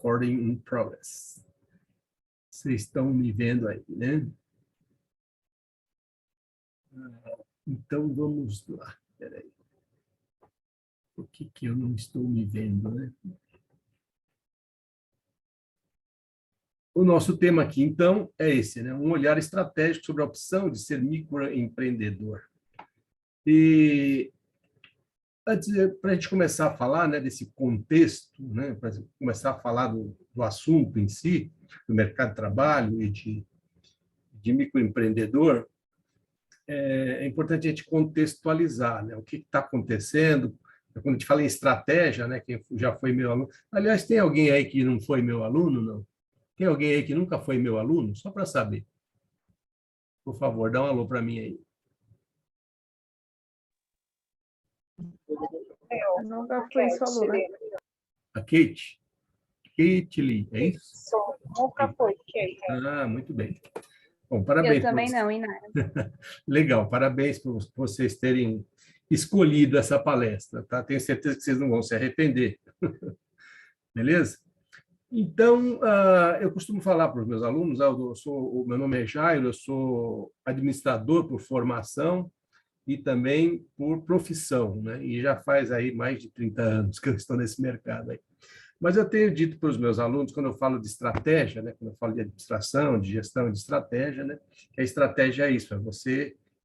Recording in progress. Vocês estão me vendo aí, né? Então, vamos lá. Espera aí. Por que eu não estou me vendo, né? O nosso tema aqui, então, é esse, né? Um olhar estratégico sobre a opção de ser microempreendedor. E antes, para a gente começar a falar, né, desse contexto, né, para começar a falar do assunto em si, do mercado de trabalho e de microempreendedor, é importante a gente contextualizar, né, o que está acontecendo. Quando a gente fala em estratégia, né, quem já foi meu aluno. Aliás, tem alguém aí que não foi meu aluno, não? Tem alguém aí que nunca foi meu aluno? Só para saber. Por favor, dá um alô para mim aí. Eu nunca fui sua aluna. A Kate? Kate Lee, é isso? Nunca foi, Kate. Ah, muito bem. Bom, parabéns. Eu também não, Inara. Legal, parabéns por vocês terem escolhido essa palestra, tá? Tenho certeza que vocês não vão se arrepender. Beleza? Então, eu costumo falar para os meus alunos, o meu nome é Jairo, eu sou administrador por formação e também por profissão, né? E já faz aí mais de 30 anos que eu estou nesse mercado aí. Mas eu tenho dito para os meus alunos, quando eu falo de estratégia, né, quando eu falo de administração, de gestão de estratégia, né, que a estratégia é isso,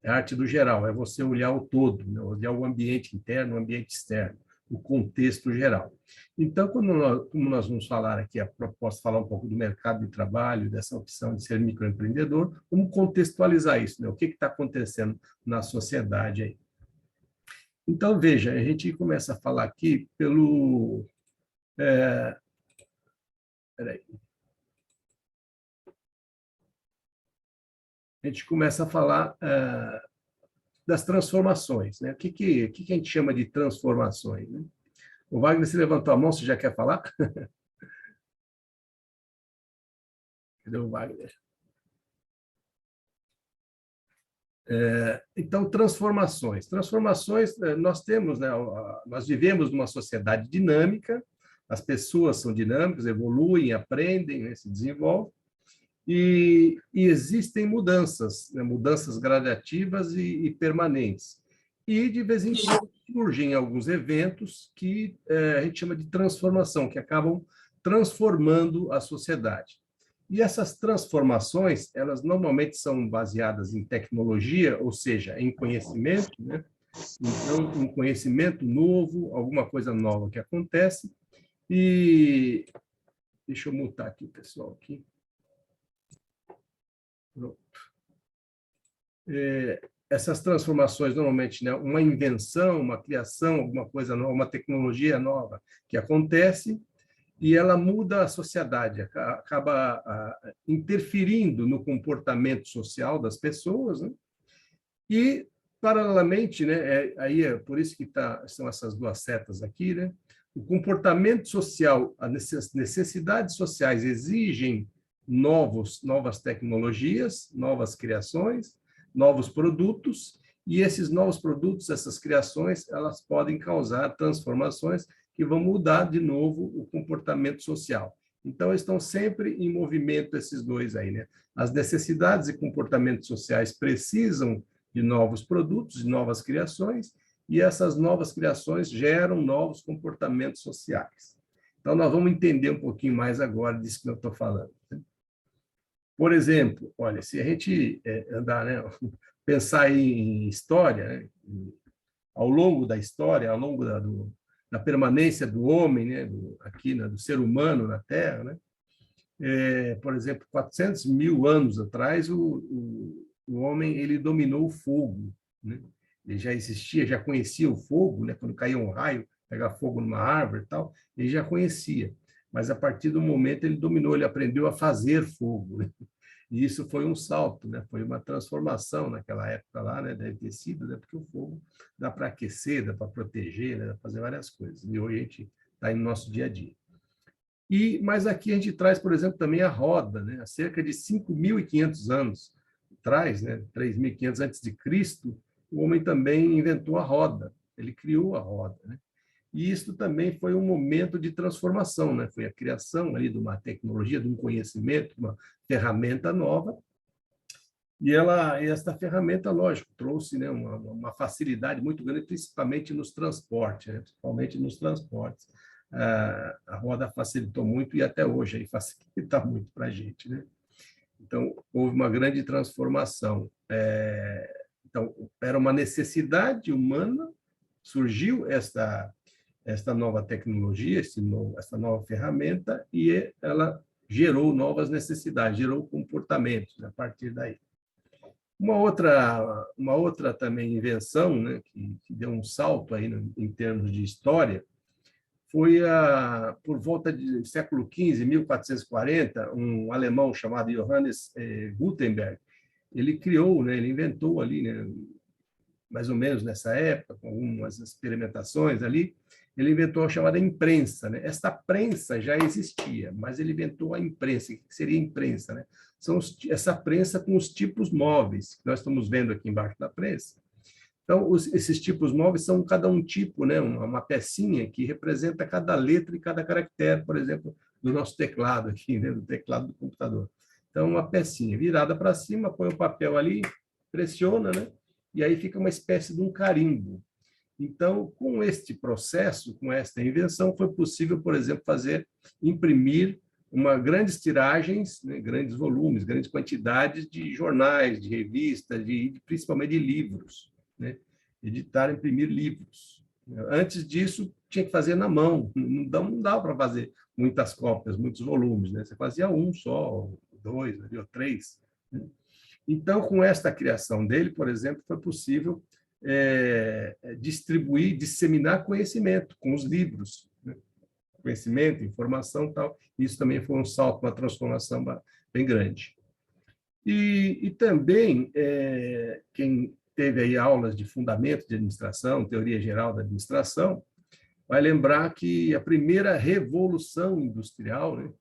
é a arte do geral, é você olhar o todo, né, olhar o ambiente interno, o ambiente externo, o contexto geral. Então, como nós vamos falar aqui, a proposta falar um pouco do mercado de trabalho, dessa opção de ser microempreendedor, vamos contextualizar isso, né, o que está acontecendo na sociedade aí. Então, veja, a gente começa a falar aqui pelo... Peraí. A gente começa a falar das transformações, né? O que a gente chama de transformações, né? O Wagner se levantou a mão, você já quer falar? Cadê o Wagner? Então, transformações. Transformações, nós temos, né? Nós vivemos numa sociedade dinâmica, as pessoas são dinâmicas, evoluem, aprendem, né? Se desenvolvem, e existem mudanças, né? Mudanças gradativas e permanentes. E, de vez em quando, surgem alguns eventos que a gente chama de transformação, que acabam transformando a sociedade. E essas transformações, elas normalmente são baseadas em tecnologia, ou seja, em conhecimento, né? Então, um conhecimento novo, alguma coisa nova que acontece. E deixa eu mutar aqui, pessoal, aqui. Pronto. Essas transformações, normalmente, né, uma invenção, uma criação, alguma coisa nova, uma tecnologia nova que acontece, e ela muda a sociedade, acaba interferindo no comportamento social das pessoas, né? E, paralelamente, né, aí é por isso que são essas duas setas aqui, né? O comportamento social, as necessidades sociais exigem novas tecnologias, novas criações, novos produtos, e esses novos produtos, essas criações, elas podem causar transformações que vão mudar de novo o comportamento social. Então, estão sempre em movimento esses dois aí, né? As necessidades e comportamentos sociais precisam de novos produtos, de novas criações, e essas novas criações geram novos comportamentos sociais. Então, nós vamos entender um pouquinho mais agora disso que eu estou falando. Por exemplo, olha, se a gente andar, né, pensar em história, né, ao longo da história, ao longo da permanência do homem, né, aqui, né, do ser humano na Terra, né, por exemplo, 400 mil anos atrás, o homem ele dominou o fogo, né? Ele já existia, já conhecia o fogo, né? Quando caía um raio, pegar fogo numa árvore e tal, ele já conhecia. Mas a partir do momento ele dominou, ele aprendeu a fazer fogo, né? E isso foi um salto, né? Foi uma transformação naquela época lá, né? Deve ter sido, né? Porque o fogo dá para aquecer, dá para proteger, né? Dá para fazer várias coisas. E hoje a gente está no nosso dia a dia. Mas aqui a gente traz, por exemplo, também a roda, né? Há cerca de 5.500 anos atrás, né? 3.500 a.C., o homem também inventou a roda, ele criou a roda, né? E isso também foi um momento de transformação, né? Foi a criação ali de uma tecnologia, de um conhecimento, de uma ferramenta nova. E esta ferramenta, lógico, trouxe, né, uma facilidade muito grande, principalmente nos transportes, né? Principalmente nos transportes. A roda facilitou muito e até hoje aí facilita muito para a gente, né? Então, houve uma grande transformação. Então, era uma necessidade humana, surgiu esta nova tecnologia, essa nova ferramenta, e ela gerou novas necessidades, gerou comportamentos, né, a partir daí. Uma outra também invenção, né, que deu um salto aí em termos de história, foi por volta do século XV, 1440, um alemão chamado Johannes Gutenberg. Ele criou, né, ele inventou ali, né, mais ou menos nessa época, com algumas experimentações ali, ele inventou a chamada imprensa, né? Esta prensa já existia, mas ele inventou a imprensa. O que seria imprensa, né? Essa prensa com os tipos móveis, que nós estamos vendo aqui embaixo da prensa. Então, esses tipos móveis são cada um tipo, né? Uma pecinha que representa cada letra e cada caractere, por exemplo, do nosso teclado aqui, né? Do teclado do computador. Então, uma pecinha virada para cima, põe o papel ali, pressiona, né? E aí fica uma espécie de um carimbo. Então, com este processo, com esta invenção, foi possível, por exemplo, imprimir grandes tiragens, né, grandes volumes, grandes quantidades de jornais, de revistas, principalmente de livros, né? Editar, imprimir livros. Antes disso, tinha que fazer na mão, não dava para fazer muitas cópias, muitos volumes, né? Você fazia um só, dois, ou três, né? Então, com esta criação dele, por exemplo, foi possível distribuir, disseminar conhecimento com os livros, né? Conhecimento, informação e tal. Isso também foi um salto, uma transformação bem grande. E também, quem teve aí aulas de fundamento de administração, teoria geral da administração, vai lembrar que a primeira revolução industrial, né,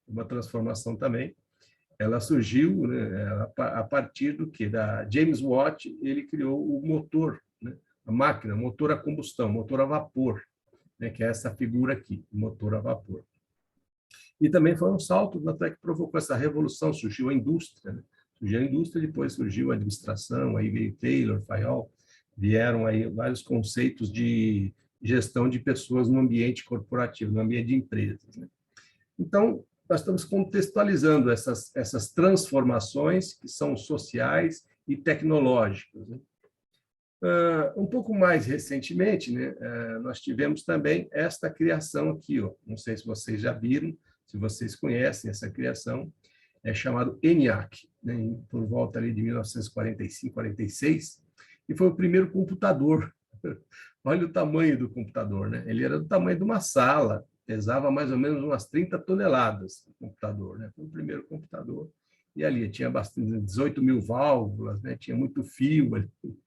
uma transformação também, ela surgiu, né, a partir do que? Da James Watt, ele criou o motor, né, a máquina, motor a combustão, motor a vapor, né, que é essa figura aqui, motor a vapor. E também foi um salto até que provocou essa revolução, surgiu a indústria, né? Surgiu a indústria, depois surgiu a administração, aí veio Taylor, Fayol, vieram aí vários conceitos de gestão de pessoas no ambiente corporativo, no ambiente de empresas, né? Então, nós estamos contextualizando essas transformações que são sociais e tecnológicas, né? Um pouco mais recentemente, né, nós tivemos também esta criação aqui, ó. Não sei se vocês já viram, se vocês conhecem essa criação, é chamado ENIAC, né, por volta ali de 1945, 46, e foi o primeiro computador. Olha o tamanho do computador, né? Ele era do tamanho de uma sala, pesava mais ou menos umas 30 toneladas o computador, né? Foi o primeiro computador. E ali tinha bastante, 18 mil válvulas, né? Tinha muito fio ali. O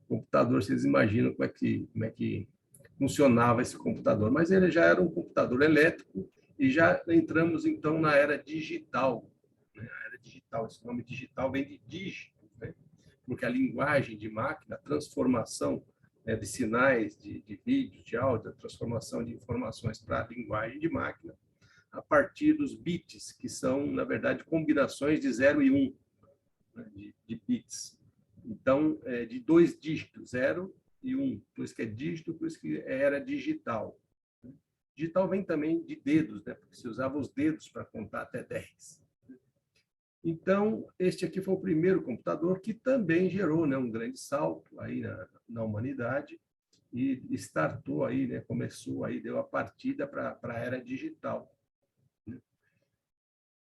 computador, vocês imaginam como é que funcionava esse computador. Mas ele já era um computador elétrico e já entramos, então, na era digital. Né? A era digital, esse nome digital vem de dígito, né? Porque a linguagem de máquina, a transformação, né, de sinais, de vídeo, de áudio, a transformação de informações para a linguagem de máquina, a partir dos bits, que são, na verdade, combinações de 0 e 1, né, de bits. Então, de dois dígitos, 0 e 1, por isso que é dígito, por isso que era digital. Digital vem também de dedos, né, porque se usava os dedos para contar até 10. Então, este aqui foi o primeiro computador que também gerou, né, um grande salto aí na humanidade e startou aí, né, começou aí, deu a partida para a era digital.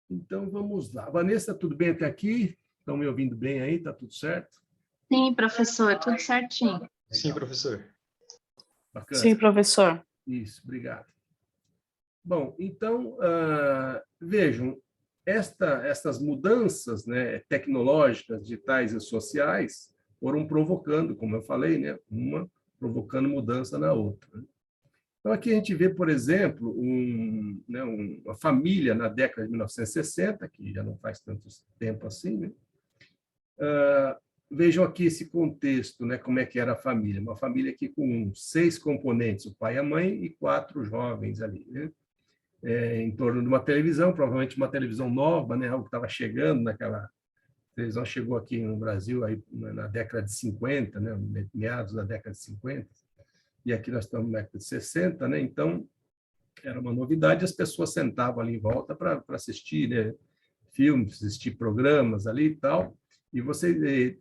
Então, vamos lá. Vanessa, tudo bem até aqui? Estão me ouvindo bem aí? Está tudo certo? Sim, professor, tudo certinho. Legal. Sim, professor. Bacana. Sim, professor. Isso, obrigado. Bom, então, vejam, essas mudanças, né, tecnológicas, digitais e sociais foram provocando, como eu falei, né, uma provocando mudança na outra. Então, aqui a gente vê, por exemplo, uma família na década de 1960, que já não faz tanto tempo assim, né, vejam aqui esse contexto, né, como é que era a família. Uma família aqui com 6 componentes, o pai, a mãe e 4 jovens ali, né? Em torno de uma televisão, provavelmente uma televisão nova, né, algo que estava chegando naquela... A televisão chegou aqui no Brasil aí, na década de 50, né, meados da década de 50, e aqui nós estamos na década de 60, né, então era uma novidade, as pessoas sentavam ali em volta para assistir, né, filmes, assistir programas ali e tal,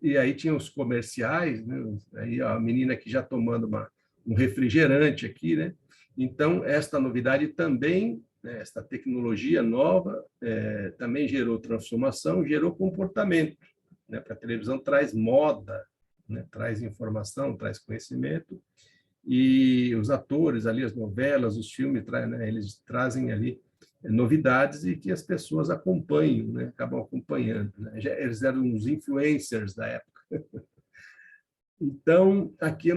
e aí tinha os comerciais, né, aí a menina aqui já tomando um refrigerante aqui, né, então esta novidade também, né, esta tecnologia nova também gerou transformação, gerou comportamento, né, porque a televisão traz moda, né, traz informação, traz conhecimento, e os atores ali, as novelas, os filmes, né, eles trazem ali novidades e que as pessoas acompanham, né, acabam acompanhando, né? Eles eram uns influencers da época. Então, aqui é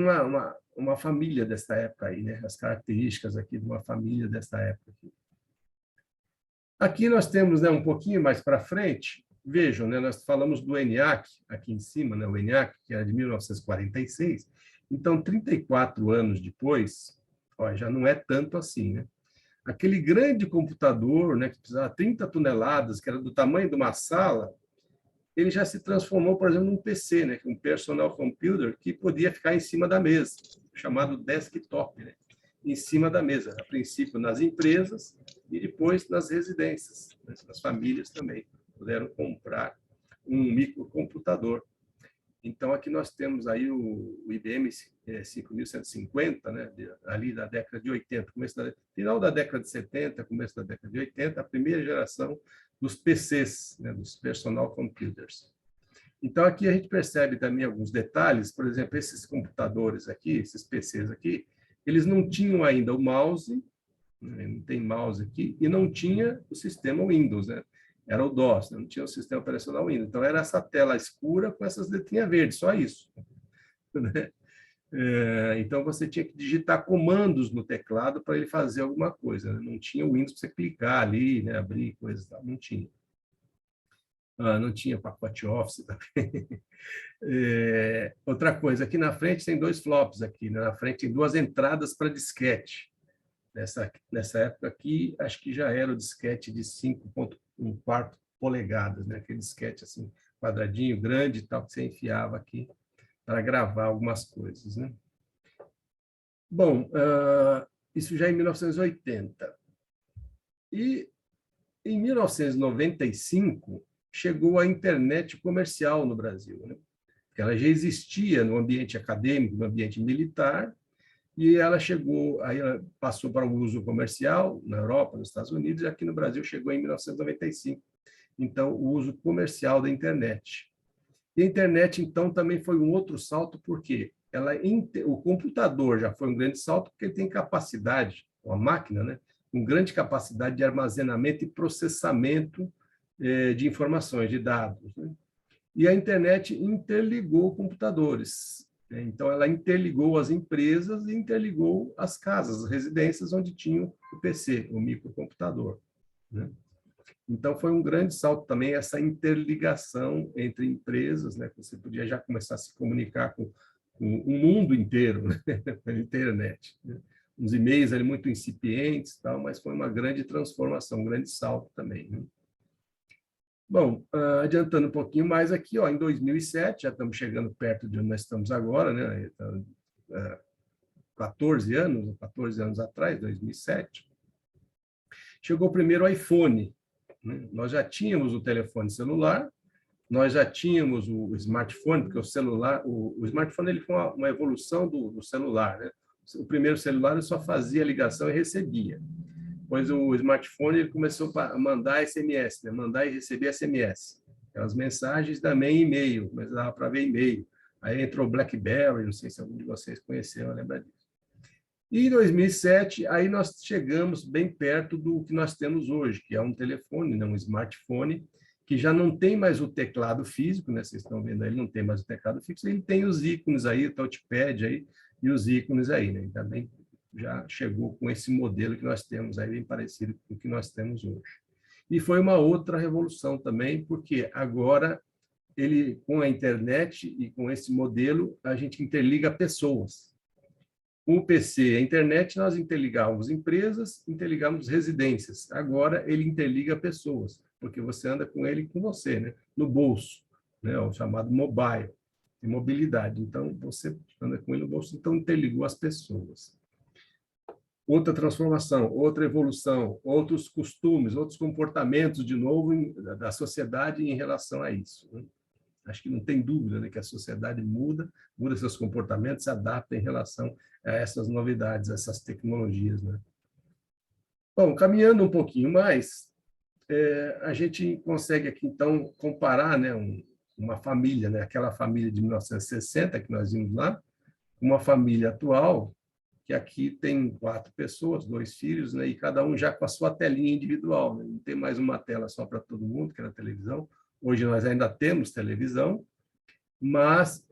uma família desta época aí, né? As características aqui de uma família desta época. Aqui nós temos, né, um pouquinho mais para frente, vejam, né, nós falamos do ENIAC, aqui em cima, né, o ENIAC, que era de 1946, então, 34 anos depois, ó, já não é tanto assim, né? Aquele grande computador, né, que precisava 30 toneladas, que era do tamanho de uma sala, ele já se transformou, por exemplo, num PC, né, um personal computer, que podia ficar em cima da mesa, chamado desktop, né, em cima da mesa, a princípio nas empresas e depois nas residências, né, nas famílias também puderam comprar um microcomputador. Então, aqui nós temos aí o IBM 5150, né, ali da década de 80, final da década de 70, começo da década de 80, a primeira geração dos PCs, né, dos personal computers. Então, aqui a gente percebe também alguns detalhes, por exemplo, esses computadores aqui, esses PCs aqui, eles não tinham ainda o mouse, né, não tem mouse aqui, e não tinha o sistema Windows, né? Era o DOS, não tinha o sistema operacional Windows. Então, era essa tela escura com essas letrinhas verdes, só isso. Então, você tinha que digitar comandos no teclado para ele fazer alguma coisa, né? Não tinha o Windows para você clicar ali, né? Abrir coisas e tal, não tinha. Não tinha pacote Office também. Outra coisa, aqui na frente tem 2 flops, aqui, né? Na frente tem 2 entradas para disquete. Nessa época aqui, acho que já era o disquete de 5,1 polegadas, né? Aquele disquete assim, quadradinho, grande e tal, que você enfiava aqui para gravar algumas coisas, né? Bom, isso já em 1980. E em 1995, chegou a internet comercial no Brasil, né? Porque ela já existia no ambiente acadêmico, no ambiente militar, e ela chegou, aí ela passou para o uso comercial na Europa, nos Estados Unidos, e aqui no Brasil chegou em 1995. Então, o uso comercial da internet. E a internet, então, também foi um outro salto, porque o computador já foi um grande salto, porque ele tem capacidade, uma máquina, né, com grande capacidade de armazenamento e processamento de informações, de dados, né? E a internet interligou computadores. Então, ela interligou as empresas e interligou as casas, as residências onde tinham o PC, o microcomputador, né? Então, foi um grande salto também essa interligação entre empresas, né? Você podia já começar a se comunicar com o mundo inteiro, né? Pela internet, né? Uns e-mails ali muito incipientes, tal, mas foi uma grande transformação, um grande salto também, né? Bom, adiantando um pouquinho mais aqui, ó, em 2007, já estamos chegando perto de onde nós estamos agora, né? 14 anos atrás, 2007, chegou o primeiro iPhone, né? Nós já tínhamos o telefone celular, nós já tínhamos o smartphone, porque o smartphone ele foi uma evolução do celular, né? O primeiro celular ele só fazia ligação e recebia. Pois o smartphone ele começou a mandar SMS, né? Mandar e receber SMS. Aquelas mensagens também e-mail, mas dava para ver e-mail. Aí entrou o BlackBerry, não sei se algum de vocês conheceu, lembra disso. E em 2007, aí nós chegamos bem perto do que nós temos hoje, que é um telefone, né? Um smartphone, que já não tem mais o teclado físico, né? Vocês estão vendo aí, não tem mais o teclado físico, ele tem os ícones aí, o touchpad aí, e os ícones aí, né? Também já chegou com esse modelo que nós temos aí, bem parecido com o que nós temos hoje. E foi uma outra revolução também, porque agora ele, com a internet e com esse modelo, a gente interliga pessoas. Com o PC e a internet, nós interligávamos empresas, interligávamos residências. Agora, ele interliga pessoas, porque você anda com ele com você, né? No bolso, né? O chamado mobile, de mobilidade. Então, você anda com ele no bolso, então interligou as pessoas. Outra transformação, outra evolução, outros costumes, outros comportamentos, de novo, da sociedade em relação a isso, né? Acho que não tem dúvida, né, que a sociedade muda seus comportamentos, se adapta em relação a essas novidades, a essas tecnologias, né? Bom, caminhando um pouquinho mais, a gente consegue aqui, então, comparar, né, uma família, né, aquela família de 1960 que nós vimos lá, uma família atual, que aqui tem 4 pessoas, 2 filhos, né, e cada um já com a sua telinha individual, né? Não tem mais uma tela só para todo mundo, que era a televisão. Hoje nós ainda temos televisão, mas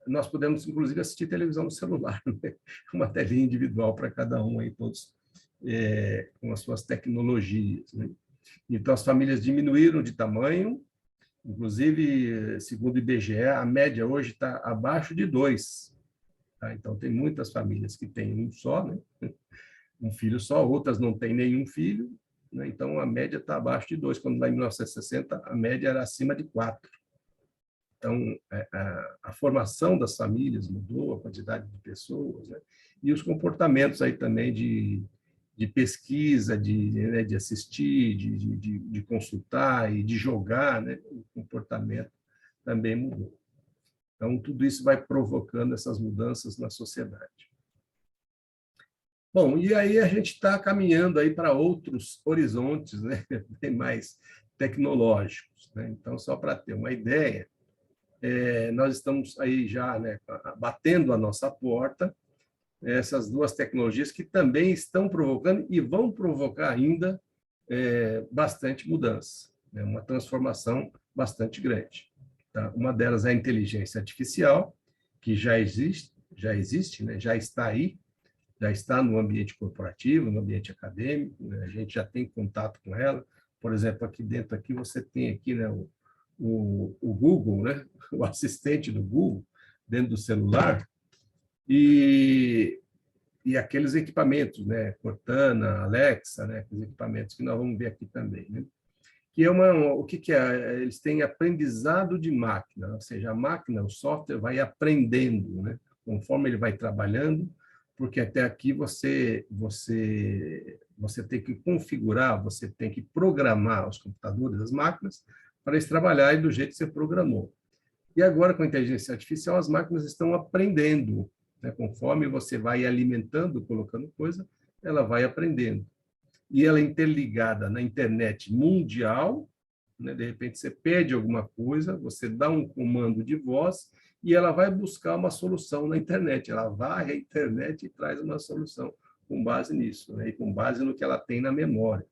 nós podemos, inclusive, assistir televisão no celular, né? Uma telinha individual para cada um, aí, todos com as suas tecnologias, né? Então, as famílias diminuíram de tamanho, inclusive, segundo o IBGE, a média hoje está abaixo de 2. Tá? Então, tem muitas famílias que têm um só, né? Um filho só, outras não têm nenhum filho, né? Então, a média está abaixo de 2. Quando lá em 1960, a média era acima de 4. Então, a formação das famílias mudou, a quantidade de pessoas, né? E os comportamentos aí também de pesquisa, de assistir, de consultar e de jogar, né? O comportamento também mudou. Então, tudo isso vai provocando essas mudanças na sociedade. Bom, e aí a gente está caminhando aí para outros horizontes, né? Bem mais tecnológicos, né? Então, só para ter uma ideia, nós estamos aí já, né, batendo a nossa porta, essas 2 tecnologias que também estão provocando e vão provocar ainda bastante mudança, né? Uma transformação bastante grande. Tá? Uma delas é a inteligência artificial, que já existe, né? Já está aí, já está no ambiente corporativo, no ambiente acadêmico, né? A gente já tem contato com ela. Por exemplo, aqui dentro aqui você tem aqui, né, o Google, né? O assistente do Google dentro do celular e aqueles equipamentos, né? Cortana, Alexa, né? Aqueles equipamentos que nós vamos ver aqui também, né? Que é o que é? Eles têm aprendizado de máquina, ou seja, a máquina, o software vai aprendendo, né? Conforme ele vai trabalhando, porque até aqui você tem que configurar, você tem que programar os computadores, as máquinas, para eles trabalharem do jeito que você programou. E agora, com a inteligência artificial, as máquinas estão aprendendo, né? Conforme você vai alimentando, colocando coisa, ela vai aprendendo. E ela é interligada na internet mundial, né? De repente você pede alguma coisa, você dá um comando de voz e ela vai buscar uma solução na internet. Ela vai à internet e traz uma solução com base nisso, né? E com base no que ela tem na memória.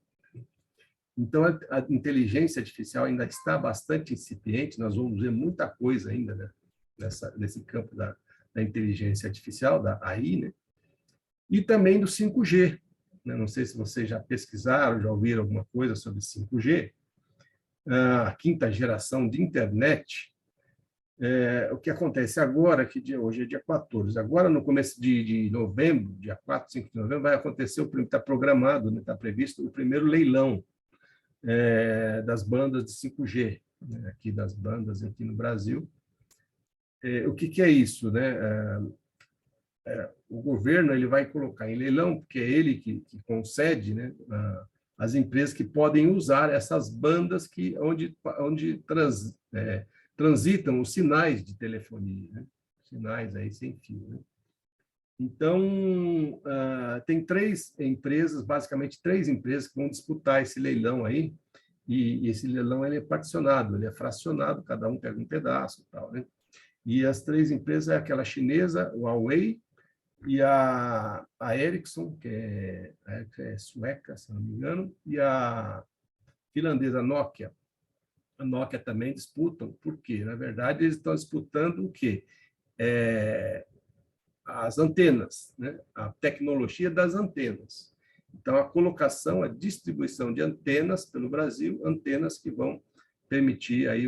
Então, a inteligência artificial ainda está bastante incipiente, nós vamos ver muita coisa ainda, né? Nesse campo da inteligência artificial, da AI, né? E também do 5G. Não sei se vocês já pesquisaram, já ouviram alguma coisa sobre 5G, a 5ª geração de internet. O que acontece agora, que hoje é dia 14, agora no começo de novembro, dia 4, 5 de novembro, vai acontecer, está programado, né, está previsto o primeiro leilão das bandas de 5G, né, aqui das bandas aqui no Brasil. O que é isso, né? O governo ele vai colocar em leilão, porque é ele que concede, né, as empresas que podem usar essas bandas onde transitam os sinais de telefonia, né? Sinais aí sem fio, né? Então, tem 3 empresas, basicamente 3 empresas que vão disputar esse leilão aí, e esse leilão ele é particionado, ele é fracionado, cada um pega um pedaço e tal, né? E as 3 empresas é aquela chinesa, o Huawei, e a Ericsson, que é sueca, se não me engano, e a finlandesa Nokia. A Nokia também disputam, por quê? Na verdade, eles estão disputando o quê? As antenas, né? A tecnologia das antenas. Então, a colocação, a distribuição de antenas pelo Brasil, antenas que vão permitir aí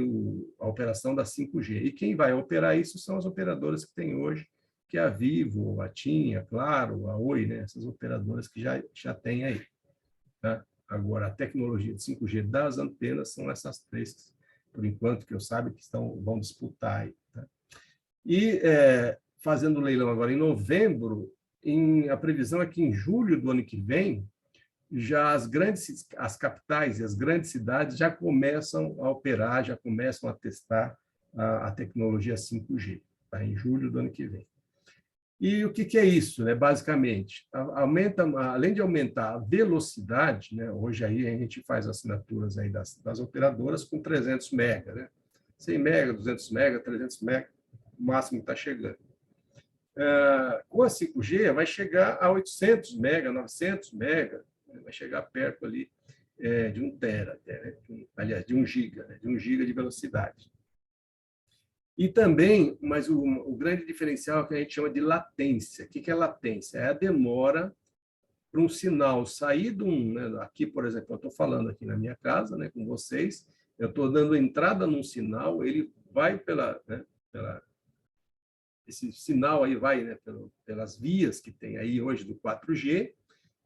a operação da 5G. E quem vai operar isso são as operadoras que tem hoje, que é a Vivo, a TIM, a Claro, a Oi, né? Essas operadoras que já tem aí. Tá? Agora, a tecnologia de 5G das antenas são essas três, por enquanto, que eu saiba que vão disputar aí. Tá? E, fazendo o leilão agora em novembro, a previsão é que em julho do ano que vem, já as capitais e as grandes cidades já começam a operar, já começam a testar a tecnologia 5G, tá? Em julho do ano que vem. E o que é isso, né? Basicamente, além de aumentar a velocidade, né? Hoje aí a gente faz assinaturas aí das operadoras com 300 mega, né? 100 mega, 200 mega, 300 mega, o máximo que está chegando. Com a 5G vai chegar a 800 mega, 900 mega, vai chegar perto ali de 1 tera, até, né? Aliás, de 1 giga, né? De 1 giga de velocidade. E também, mas o grande diferencial é o que a gente chama de latência. O que é latência? É a demora para um sinal sair de né? Aqui, por exemplo, eu estou falando aqui na minha casa, né, com vocês, eu estou dando entrada num sinal, ele vai esse sinal aí vai, né, pelas vias que tem aí hoje do 4G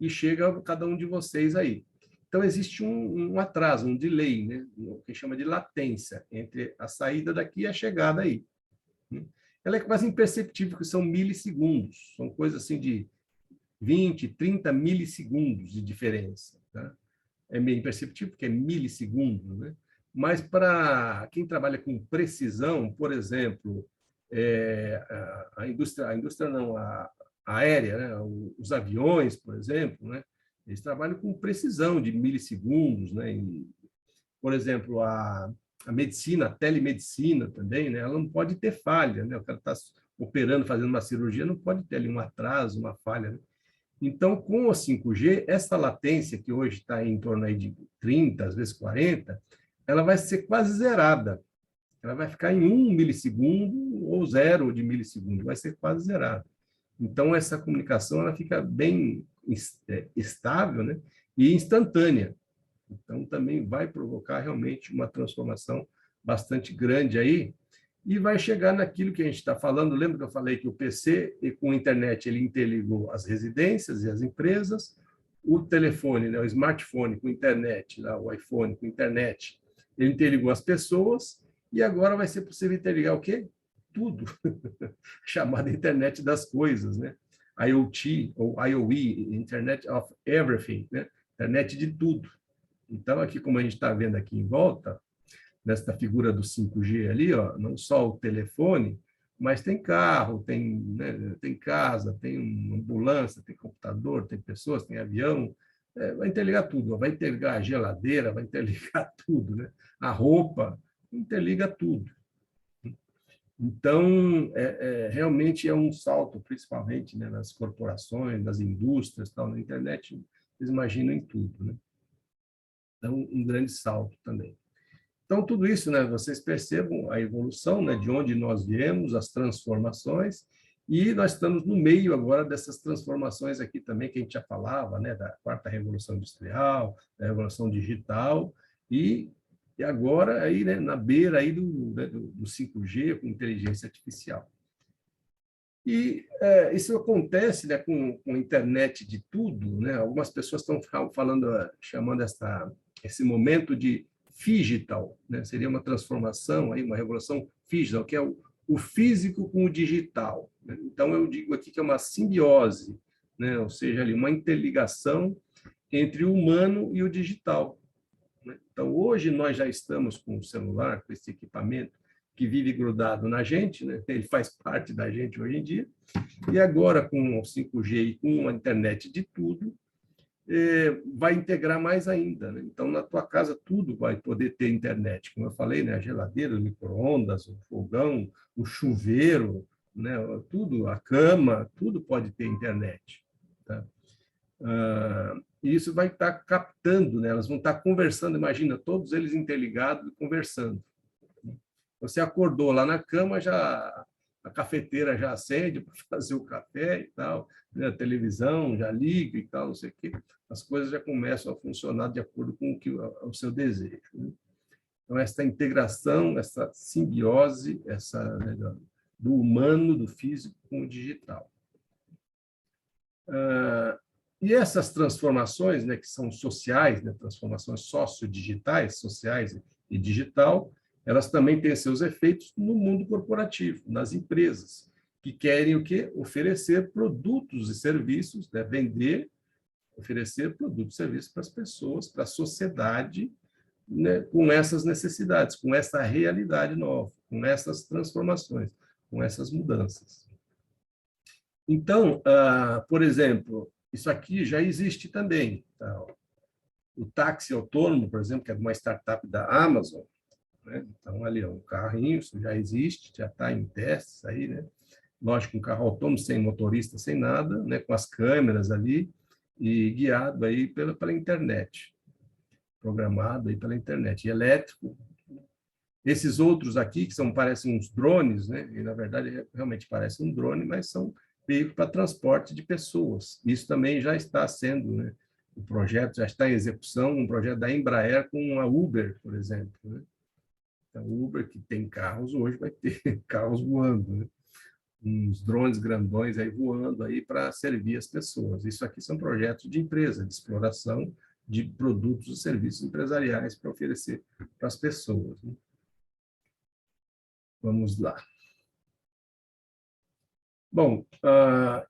e chega a cada um de vocês aí. Então, existe um atraso, um delay, né, o que chama de latência, entre a saída daqui e a chegada aí. Ela é quase imperceptível, porque são milissegundos, são coisas assim de 20, 30 milissegundos de diferença. Tá? É meio imperceptível, porque é milissegundos, né? Mas para quem trabalha com precisão, por exemplo, a indústria não, a aérea, né? Os aviões, por exemplo, né? Eles trabalham com precisão de milissegundos, né? Por exemplo, a medicina, a telemedicina também, né? Ela não pode ter falha, né? O cara está operando, fazendo uma cirurgia, não pode ter ali um atraso, uma falha, né? Então, com a 5G, essa latência, que hoje está em torno aí de 30, às vezes 40, ela vai ser quase zerada. Ela vai ficar em 1 milissegundo ou 0 de milissegundo, vai ser quase zerada. Então, essa comunicação ela fica bem estável, né? E instantânea. Então, também vai provocar realmente uma transformação bastante grande aí, e vai chegar naquilo que a gente está falando. Lembra que eu falei que o PC, com a internet, ele interligou as residências e as empresas, o telefone, né, o smartphone com internet, lá, o iPhone com internet, ele interligou as pessoas, e agora vai ser possível interligar o quê? Tudo. Chamada internet das coisas, né? IoT, ou IoE, Internet of Everything, né? Internet de tudo. Então, aqui, como a gente está vendo aqui em volta, nesta figura do 5G ali, ó, não só o telefone, mas tem carro, né, tem casa, tem uma ambulância, tem computador, tem pessoas, tem avião, vai interligar tudo, ó, vai interligar a geladeira, vai interligar tudo, né? A roupa, interliga tudo. Então, realmente é um salto, principalmente, né, nas corporações, nas indústrias, tal, na internet, eles imaginam em tudo, né? Então, um grande salto também. Então, tudo isso, né, vocês percebam a evolução, né, de onde nós viemos, as transformações, e nós estamos no meio agora dessas transformações aqui também, que a gente já falava, né, da quarta revolução industrial, da revolução digital, e agora aí, né, na beira aí do 5G, com inteligência artificial. E isso acontece, né, com a internet de tudo, né? Algumas pessoas estão falando, chamando esse momento de phygital, né? Seria uma transformação, aí, uma revolução phygital, que é o físico com o digital, né? Então, eu digo aqui que é uma simbiose, né? Ou seja, ali, uma interligação entre o humano e o digital, né? Então, hoje nós já estamos com o celular, com esse equipamento, que vive grudado na gente, né? Ele faz parte da gente hoje em dia, e agora com o 5G e com a internet de tudo, vai integrar mais ainda, né? Então, na tua casa, tudo vai poder ter internet. Como eu falei, né? A geladeira, o micro-ondas, o fogão, o chuveiro, né? Tudo, a cama, tudo pode ter internet. Tá? E isso vai estar captando, né? Elas vão estar conversando, imagina, todos eles interligados e conversando. Você acordou lá na cama, a cafeteira já acende para fazer o café e tal, né? A televisão já liga e tal, não sei o quê. As coisas já começam a funcionar de acordo com o seu desejo, né? Então, essa integração, essa simbiose, né, do humano, do físico com o digital. E essas transformações, né, que são sociais, né, transformações sociodigitais, sociais e digital, elas também têm seus efeitos no mundo corporativo, nas empresas, que querem o quê? Oferecer produtos e serviços, né, vender, oferecer produtos e serviços para as pessoas, para a sociedade, né, com essas necessidades, com essa realidade nova, com essas transformações, com essas mudanças. Então, por exemplo, isso aqui já existe também. Tá? O táxi autônomo, por exemplo, que é uma startup da Amazon, né? Então, ali, um carrinho, isso já existe, já está em testes aí, né? Lógico, um carro autônomo, sem motorista, sem nada, né? Com as câmeras ali, e guiado aí pela internet, programado aí pela internet, e elétrico. Esses outros aqui, que parecem uns drones, né? E, na verdade, realmente parece um drone, mas são veículos para transporte de pessoas. Isso também já está sendo, né? O projeto já está em execução, um projeto da Embraer com a Uber, por exemplo, né? Então, o Uber, que tem carros, hoje vai ter carros voando, né? Uns drones grandões aí voando aí para servir as pessoas. Isso aqui são projetos de empresa, de exploração de produtos e serviços empresariais para oferecer para as pessoas, né? Vamos lá. Bom,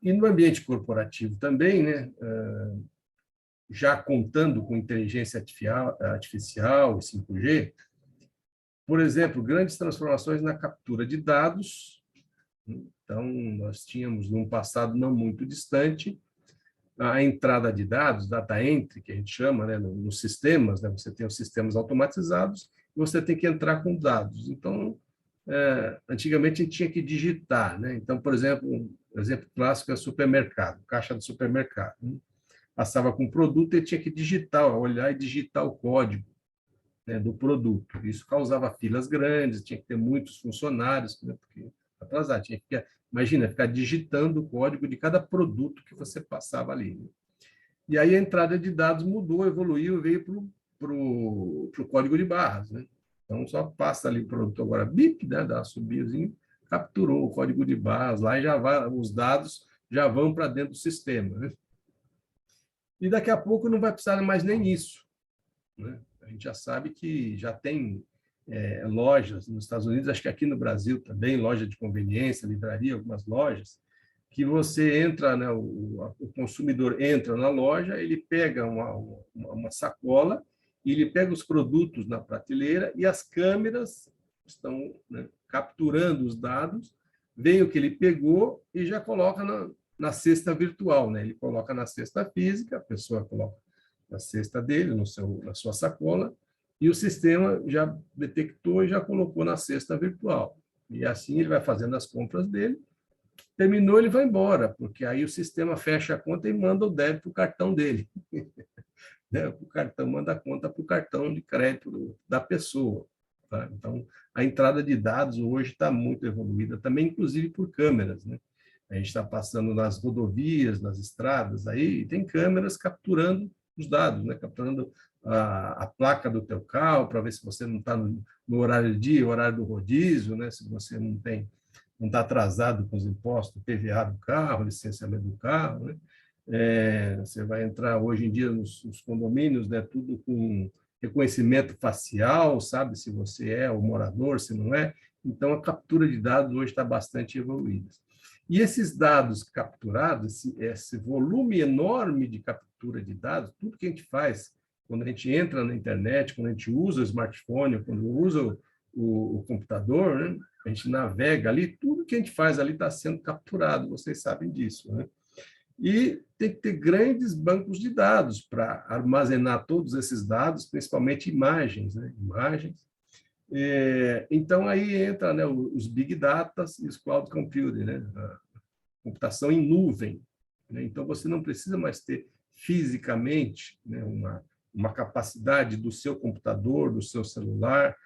e no ambiente corporativo também, né, já contando com inteligência artificial e 5G, por exemplo, grandes transformações na captura de dados. Então, nós tínhamos, num passado não muito distante, a entrada de dados, data entry, que a gente chama, né, nos sistemas, né, você tem os sistemas automatizados e você tem que entrar com dados. Então, antigamente a gente tinha que digitar, né? Então, por exemplo, um exemplo clássico é o supermercado, caixa do supermercado, né? Passava com o produto e tinha que digitar, olhar e digitar o código, né, do produto. Isso causava filas grandes, tinha que ter muitos funcionários, né, porque atrasar, tinha que imagina, ficar digitando o código de cada produto que você passava ali, né? E aí a entrada de dados mudou, evoluiu, veio para o código de barras, né? Então, só passa ali o produto agora, bip, né, dá um subiozinho, capturou o código de barras lá e já vai, os dados já vão para dentro do sistema, né? E daqui a pouco não vai precisar mais nem isso, né? A gente já sabe que já tem lojas nos Estados Unidos, acho que aqui no Brasil também, loja de conveniência, livraria, algumas lojas, que você entra, né, o consumidor entra na loja, ele pega uma sacola, e ele pega os produtos na prateleira e as câmeras estão, né, capturando os dados, veem o que ele pegou e já coloca na cesta virtual, né? Ele coloca na cesta física, a pessoa coloca na cesta dele, na sua sacola, e o sistema já detectou e já colocou na cesta virtual. E assim ele vai fazendo as compras dele, terminou, ele vai embora, porque aí o sistema fecha a conta e manda o débito para o cartão dele. Né? O cartão manda a conta para o cartão de crédito da pessoa. Tá? Então, a entrada de dados hoje está muito evoluída, também inclusive por câmeras, né? A gente está passando nas rodovias, nas estradas, aí tem câmeras capturando os dados, né? Capturando a placa do teu carro, para ver se você não está no horário de dia, horário do rodízio, né? Se você não está atrasado com os impostos, PVA do carro, licenciamento do carro, né? Você vai entrar hoje em dia nos condomínios, né? Tudo com reconhecimento facial, sabe se você é o morador, se não é. Então, a captura de dados hoje está bastante evoluída. E esses dados capturados, esse volume enorme de captura de dados, tudo que a gente faz quando a gente entra na internet, quando a gente usa o smartphone, quando usa o computador, né? A gente navega ali, tudo que a gente faz ali está sendo capturado, vocês sabem disso, né? E tem que ter grandes bancos de dados para armazenar todos esses dados, principalmente imagens, né? Imagens. Então, aí entra, né, os Big Data e os Cloud Computing, né? A computação em nuvem, né? Então, você não precisa mais ter fisicamente, né, uma capacidade do seu computador, do seu celular,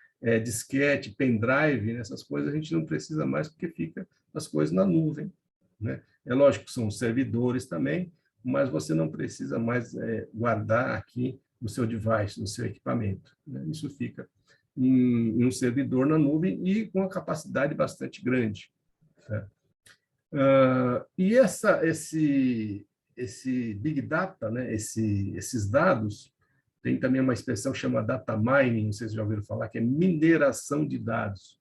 disquete, pendrive, né? Essas coisas a gente não precisa mais porque fica as coisas na nuvem, né? É lógico que são servidores também, mas você não precisa mais guardar aqui no seu device, no seu equipamento, né? Isso fica em um servidor na nuvem e com uma capacidade bastante grande. Certo? E esse Big Data, né, esses dados, tem também uma expressão que chama data mining, não sei se já ouviram falar, que é mineração de dados.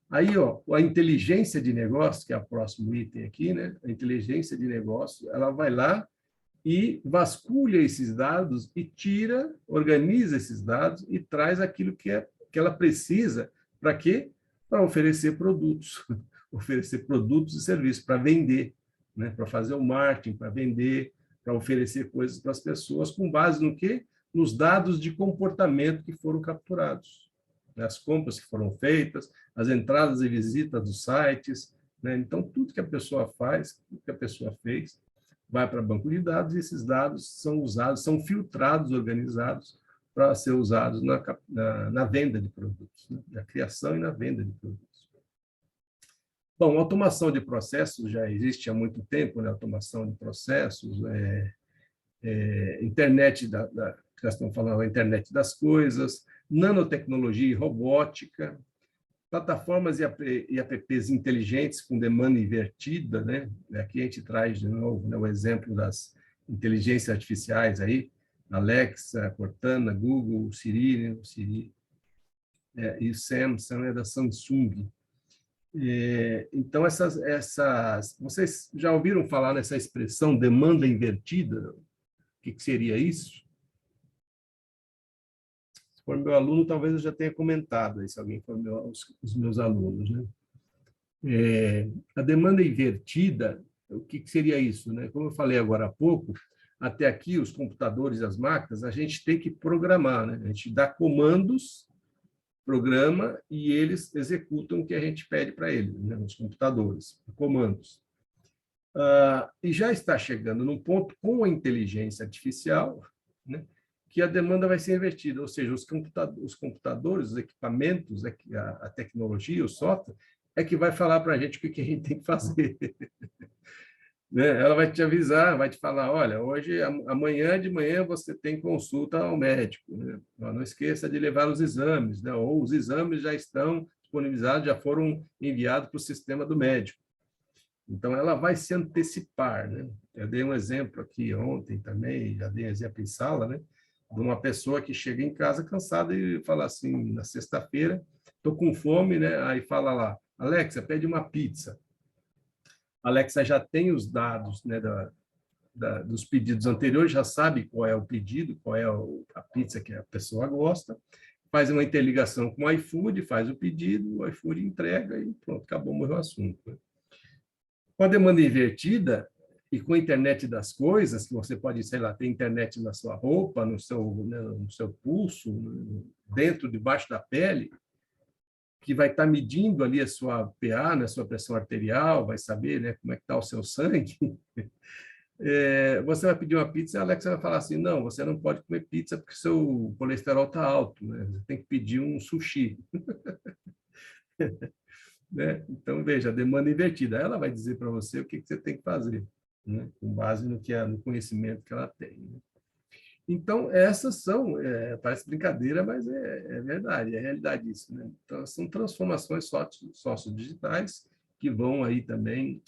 Aí, ó, a inteligência de negócio, que é o próximo item aqui, né? A inteligência de negócio, ela vai lá e vasculha esses dados e tira, organiza esses dados e traz aquilo que ela precisa. Para quê? Para oferecer produtos. Oferecer produtos e serviços, para vender, né? Para fazer o marketing, para vender, para oferecer coisas para as pessoas, com base no quê? Nos dados de comportamento que foram capturados. As compras que foram feitas, as entradas e visitas dos sites, né? Então, tudo que a pessoa faz, tudo que a pessoa fez, vai para banco de dados e esses dados são usados, são filtrados, organizados para ser usados na venda de produtos, né? Na criação e na venda de produtos. Bom, automação de processos já existe há muito tempo, né? Automação de processos, internet que nós estamos falando, a internet das coisas, nanotecnologia e robótica, plataformas e apps inteligentes com demanda invertida, né? Aqui a gente traz de novo, né, o exemplo das inteligências artificiais aí, Alexa, Cortana, Google, Siri, né? Siri, e o Samsung é da Samsung. Então, vocês já ouviram falar nessa expressão demanda invertida? O que seria isso? Se for meu aluno, talvez eu já tenha comentado, aí, se alguém for os meus alunos, né? A demanda invertida, o que seria isso, né? Como eu falei agora há pouco, até aqui, os computadores e as máquinas, a gente tem que programar, né? A gente dá comandos, programa, e eles executam o que a gente pede para eles, né? Os computadores, comandos. E já está chegando num ponto com a inteligência artificial, né, que a demanda vai ser invertida, ou seja, os computadores, os equipamentos, a tecnologia, o software, é que vai falar para a gente o que a gente tem que fazer. Né? Ela vai te avisar, vai te falar, olha, hoje, amanhã de manhã você tem consulta ao médico, né? Não esqueça de levar os exames, né? Ou os exames já estão disponibilizados, já foram enviados para o sistema do médico. Então, ela vai se antecipar, né? Eu dei um exemplo aqui ontem também, já dei um exemplo em sala, né? De uma pessoa que chega em casa cansada e fala assim, na sexta-feira, estou com fome, né? Aí fala lá, Alexa, pede uma pizza. A Alexa já tem os dados, né, dos pedidos anteriores, já sabe qual é o pedido, qual é a pizza que a pessoa gosta, faz uma interligação com o iFood, faz o pedido, o iFood entrega e pronto, acabou, morreu o assunto. Né? Com a demanda invertida e com a internet das coisas, que você pode, sei lá, ter internet na sua roupa, no seu pulso, dentro, debaixo da pele, que vai estar medindo ali a sua PA, né, a sua pressão arterial, vai saber, né, como é que está o seu sangue. Você vai pedir uma pizza e a Alexa vai falar assim, não, você não pode comer pizza porque seu colesterol está alto, né? Você tem que pedir um sushi. Né? Então, veja, a demanda invertida. Ela vai dizer para você o que você tem que fazer, né? Com base no conhecimento que ela tem. Né? Então, essas são, parece brincadeira, mas é verdade, é realidade isso. Né? Então, são transformações sociodigitais que vão aí também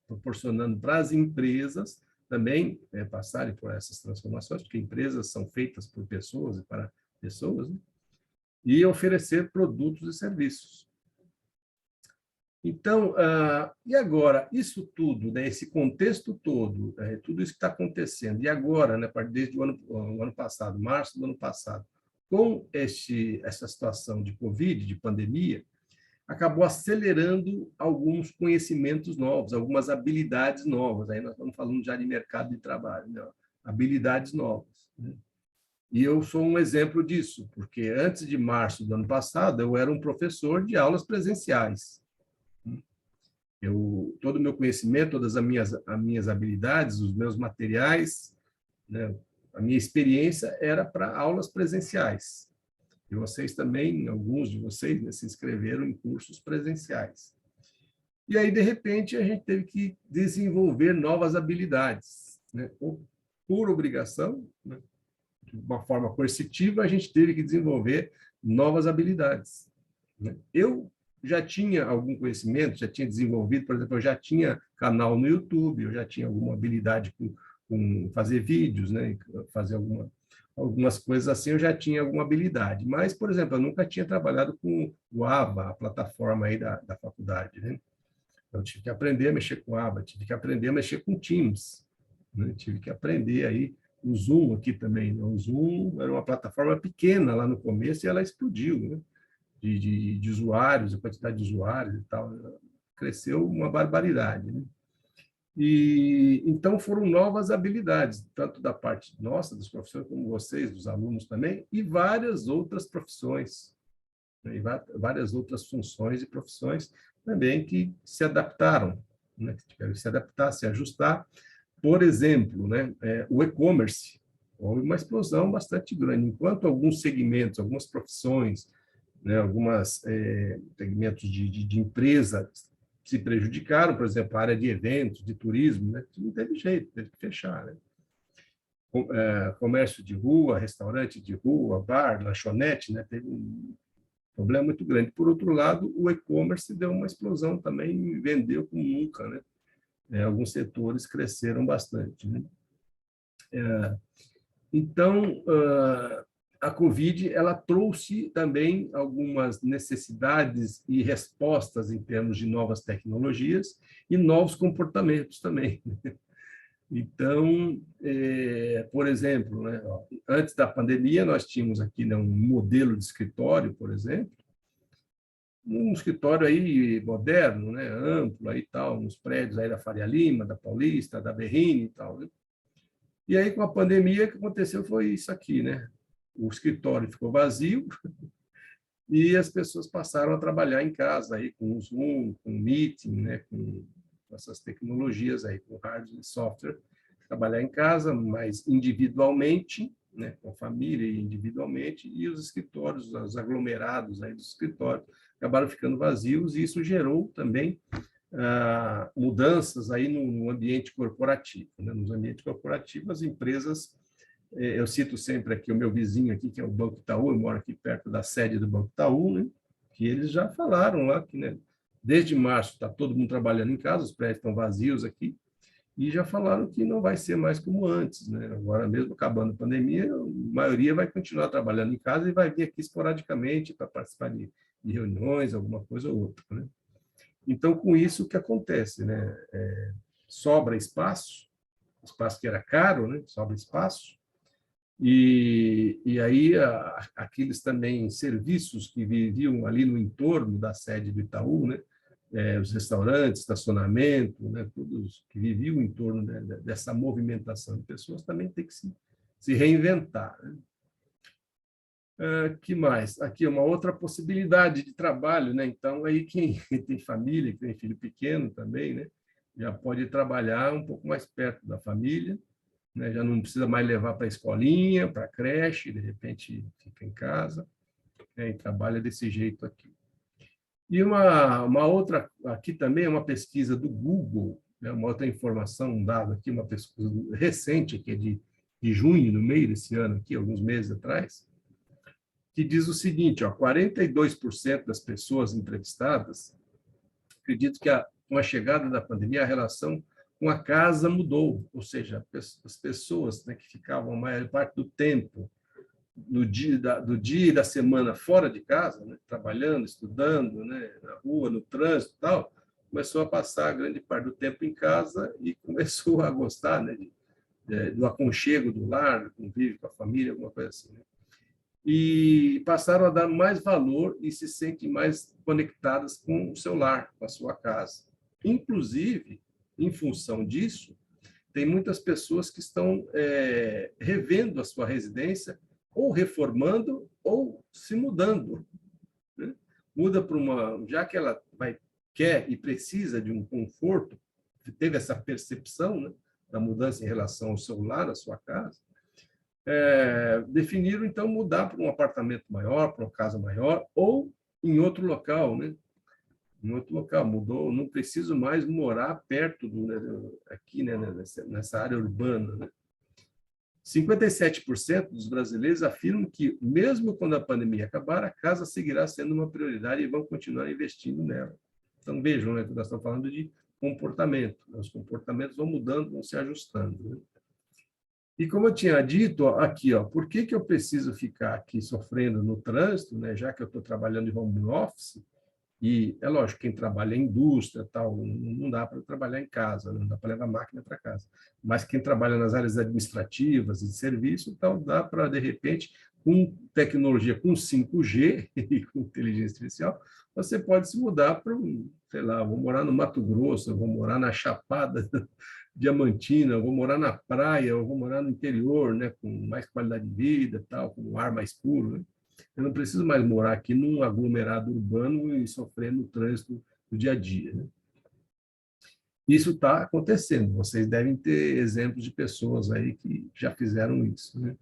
proporcionando para as empresas também passarem por essas transformações, porque empresas são feitas por pessoas e para pessoas, né? E oferecer produtos e serviços. Então, e agora, isso tudo, né, esse contexto todo, tudo isso que está acontecendo, e agora, né, desde o ano passado, março do ano passado, com essa situação de Covid, de pandemia, acabou acelerando alguns conhecimentos novos, algumas habilidades novas. Aí nós estamos falando já de mercado de trabalho, né? Habilidades novas. Né? E eu sou um exemplo disso, porque antes de março do ano passado, eu era um professor de aulas presenciais. Todo o meu conhecimento, todas as minhas habilidades, os meus materiais, né, a minha experiência era para aulas presenciais. E vocês também, alguns de vocês, né, se inscreveram em cursos presenciais. E aí, de repente, a gente teve que desenvolver novas habilidades, né, por obrigação, né, de uma forma coercitiva, a gente teve que desenvolver novas habilidades, né? Eu já tinha algum conhecimento, já tinha desenvolvido, por exemplo, eu já tinha canal no YouTube, eu já tinha alguma habilidade com fazer vídeos, né? Fazer algumas coisas assim, eu já tinha alguma habilidade. Mas, por exemplo, eu nunca tinha trabalhado com o ABA, a plataforma aí da faculdade, né? Eu tive que aprender a mexer com ABA, tive que aprender a mexer com Teams, né? Tive que aprender aí o Zoom aqui também, né? O Zoom era uma plataforma pequena lá no começo e ela explodiu, né? De usuários, a quantidade de usuários e tal, cresceu uma barbaridade, né? E então foram novas habilidades, tanto da parte nossa, dos professores, como vocês, dos alunos também, e várias outras profissões, né? E várias outras funções e profissões também que se adaptaram, né? Que tiveram que se adaptar, se ajustar. Por exemplo, né? O e-commerce, houve uma explosão bastante grande, enquanto alguns segmentos, algumas profissões, né, algumas segmentos de empresa se prejudicaram, por exemplo, a área de eventos, de turismo, né, não teve jeito, teve que fechar, né? Comércio de rua, restaurante de rua, bar, lanchonete, né, teve um problema muito grande. Por outro lado, o e-commerce deu uma explosão também, vendeu como nunca, né? Alguns setores cresceram bastante, né? Então, a Covid ela trouxe também algumas necessidades e respostas em termos de novas tecnologias e novos comportamentos também. Então, por exemplo, né, antes da pandemia, nós tínhamos aqui, né, um modelo de escritório, por exemplo, um escritório aí moderno, né, amplo aí tal, nos prédios aí da Faria Lima, da Paulista, da Berrini e tal, né? E aí, com a pandemia, o que aconteceu foi isso aqui, né? O escritório ficou vazio e as pessoas passaram a trabalhar em casa, aí, com o Zoom, com o Meeting, né? Com essas tecnologias, aí, com hardware e software. Trabalhar em casa, mas individualmente, né? Com a família e individualmente, e os escritórios, os aglomerados aí dos escritórios, acabaram ficando vazios, e isso gerou também mudanças aí no ambiente corporativo, né? Nos ambientes corporativos, as empresas, eu cito sempre aqui o meu vizinho aqui, que é o Banco Itaú, eu moro aqui perto da sede do Banco Itaú, né? Que eles já falaram lá que, né, desde março está todo mundo trabalhando em casa, os prédios estão vazios aqui, e já falaram que não vai ser mais como antes, né? Agora, mesmo acabando a pandemia, a maioria vai continuar trabalhando em casa e vai vir aqui esporadicamente para participar de reuniões, alguma coisa ou outra, né? Então, com isso, o que acontece, né? Sobra espaço que era caro, né? Sobra espaço, e aí aqueles também serviços que viviam ali no entorno da sede do Itaú, né? Os restaurantes, estacionamento, né? Todos que viviam em torno, né, dessa movimentação de pessoas também tem que se reinventar, né? Que mais? Aqui uma outra possibilidade de trabalho, né? Então, aí quem tem família, quem tem filho pequeno também, né? Já pode trabalhar um pouco mais perto da família, né? Já não precisa mais levar para a escolinha, para a creche, de repente fica em casa, né? E trabalha desse jeito aqui. E uma outra, aqui também, uma pesquisa do Google, né? Uma outra informação, um dado aqui, uma pesquisa recente, que é de junho, no meio desse ano, aqui, alguns meses atrás, que diz o seguinte, ó, 42% das pessoas entrevistadas acreditam que com a chegada da pandemia, a relação com a casa mudou, ou seja, as pessoas, né, que ficavam a maior parte do tempo, do dia e da semana fora de casa, né, trabalhando, estudando, né, na rua, no trânsito e tal, começou a passar a grande parte do tempo em casa e começou a gostar, né, do aconchego do lar, do convívio com a família, alguma coisa assim, né? E passaram a dar mais valor e se sentem mais conectadas com o seu lar, com a sua casa. Inclusive, em função disso, tem muitas pessoas que estão revendo a sua residência, ou reformando, ou se mudando, né? Muda para já que ela quer e precisa de um conforto, teve essa percepção, né, da mudança em relação ao seu lar, à sua casa, definiram, então, mudar para um apartamento maior, para uma casa maior, ou em outro local, né? Em outro local, mudou, não preciso mais morar perto aqui, né, nessa área urbana, né? 57% dos brasileiros afirmam que, mesmo quando a pandemia acabar, a casa seguirá sendo uma prioridade e vão continuar investindo nela. Então, vejam, né, que nós estamos falando de comportamento. Os comportamentos vão mudando, vão se ajustando. Né? E como eu tinha dito, ó, aqui, ó, por que eu preciso ficar aqui sofrendo no trânsito, né, já que eu estou trabalhando em home office? E é lógico, quem trabalha em indústria, tal, não dá para trabalhar em casa, não dá para levar máquina para casa. Mas quem trabalha nas áreas administrativas e de serviço, tal, dá para, de repente, com tecnologia, com 5G e com inteligência artificial, você pode se mudar para, sei lá, vou morar no Mato Grosso, eu vou morar na Chapada Diamantina, eu vou morar na praia, eu vou morar no interior, né, com mais qualidade de vida, tal, com um ar mais puro, né? Eu não preciso mais morar aqui num aglomerado urbano e sofrer no trânsito do dia a dia. Né? Isso está acontecendo. Vocês devem ter exemplos de pessoas aí que já fizeram isso. Né?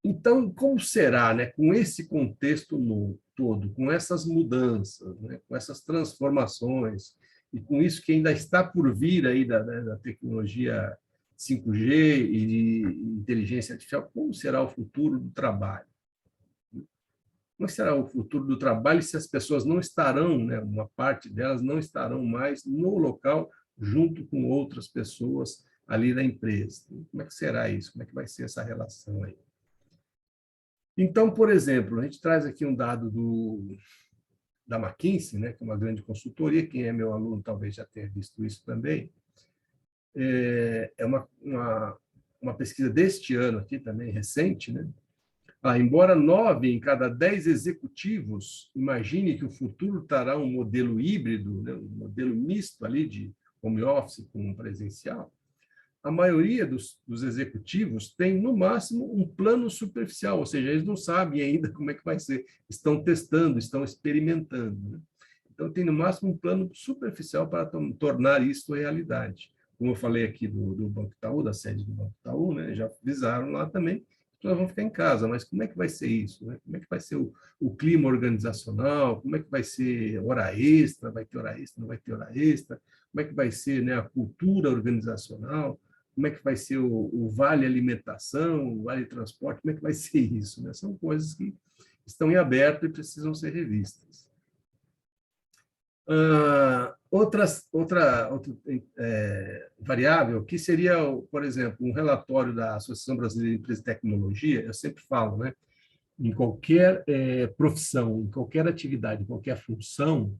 Então, como será, né, com esse contexto todo, com essas mudanças, né, com essas transformações, e com isso que ainda está por vir aí da tecnologia 5G e de inteligência artificial, como será o futuro do trabalho? Como será o futuro do trabalho se as pessoas não estarão, né, uma parte delas não estarão mais no local junto com outras pessoas ali da empresa? Como é que será isso? Como é que vai ser essa relação aí? Então, por exemplo, a gente traz aqui um dado da McKinsey, né, que é uma grande consultoria, quem é meu aluno talvez já tenha visto isso também. É uma pesquisa deste ano aqui também, recente, né? Embora 9 em cada 10 executivos imagine que o futuro terá um modelo híbrido, né, um modelo misto ali de home office com presencial, a maioria dos executivos tem, no máximo, um plano superficial, ou seja, eles não sabem ainda como é que vai ser, estão testando, estão experimentando. Né? Então, tem, no máximo, um plano superficial para tornar isso realidade. Como eu falei aqui do Banco Itaú, da sede do Banco Itaú, né? Já avisaram lá também que nós vamos ficar em casa, mas como é que vai ser isso? Né? Como é que vai ser o clima organizacional? Como é que vai ser hora extra? Vai ter hora extra? Não vai ter hora extra? Como é que vai ser, né, a cultura organizacional? Como é que vai ser o vale alimentação, o vale transporte? Como é que vai ser isso? Né? São coisas que estão em aberto e precisam ser revistas. Outra variável, que seria, por exemplo, um relatório da Associação Brasileira de Empresas de Tecnologia, eu sempre falo, né, em qualquer profissão, em qualquer atividade, em qualquer função,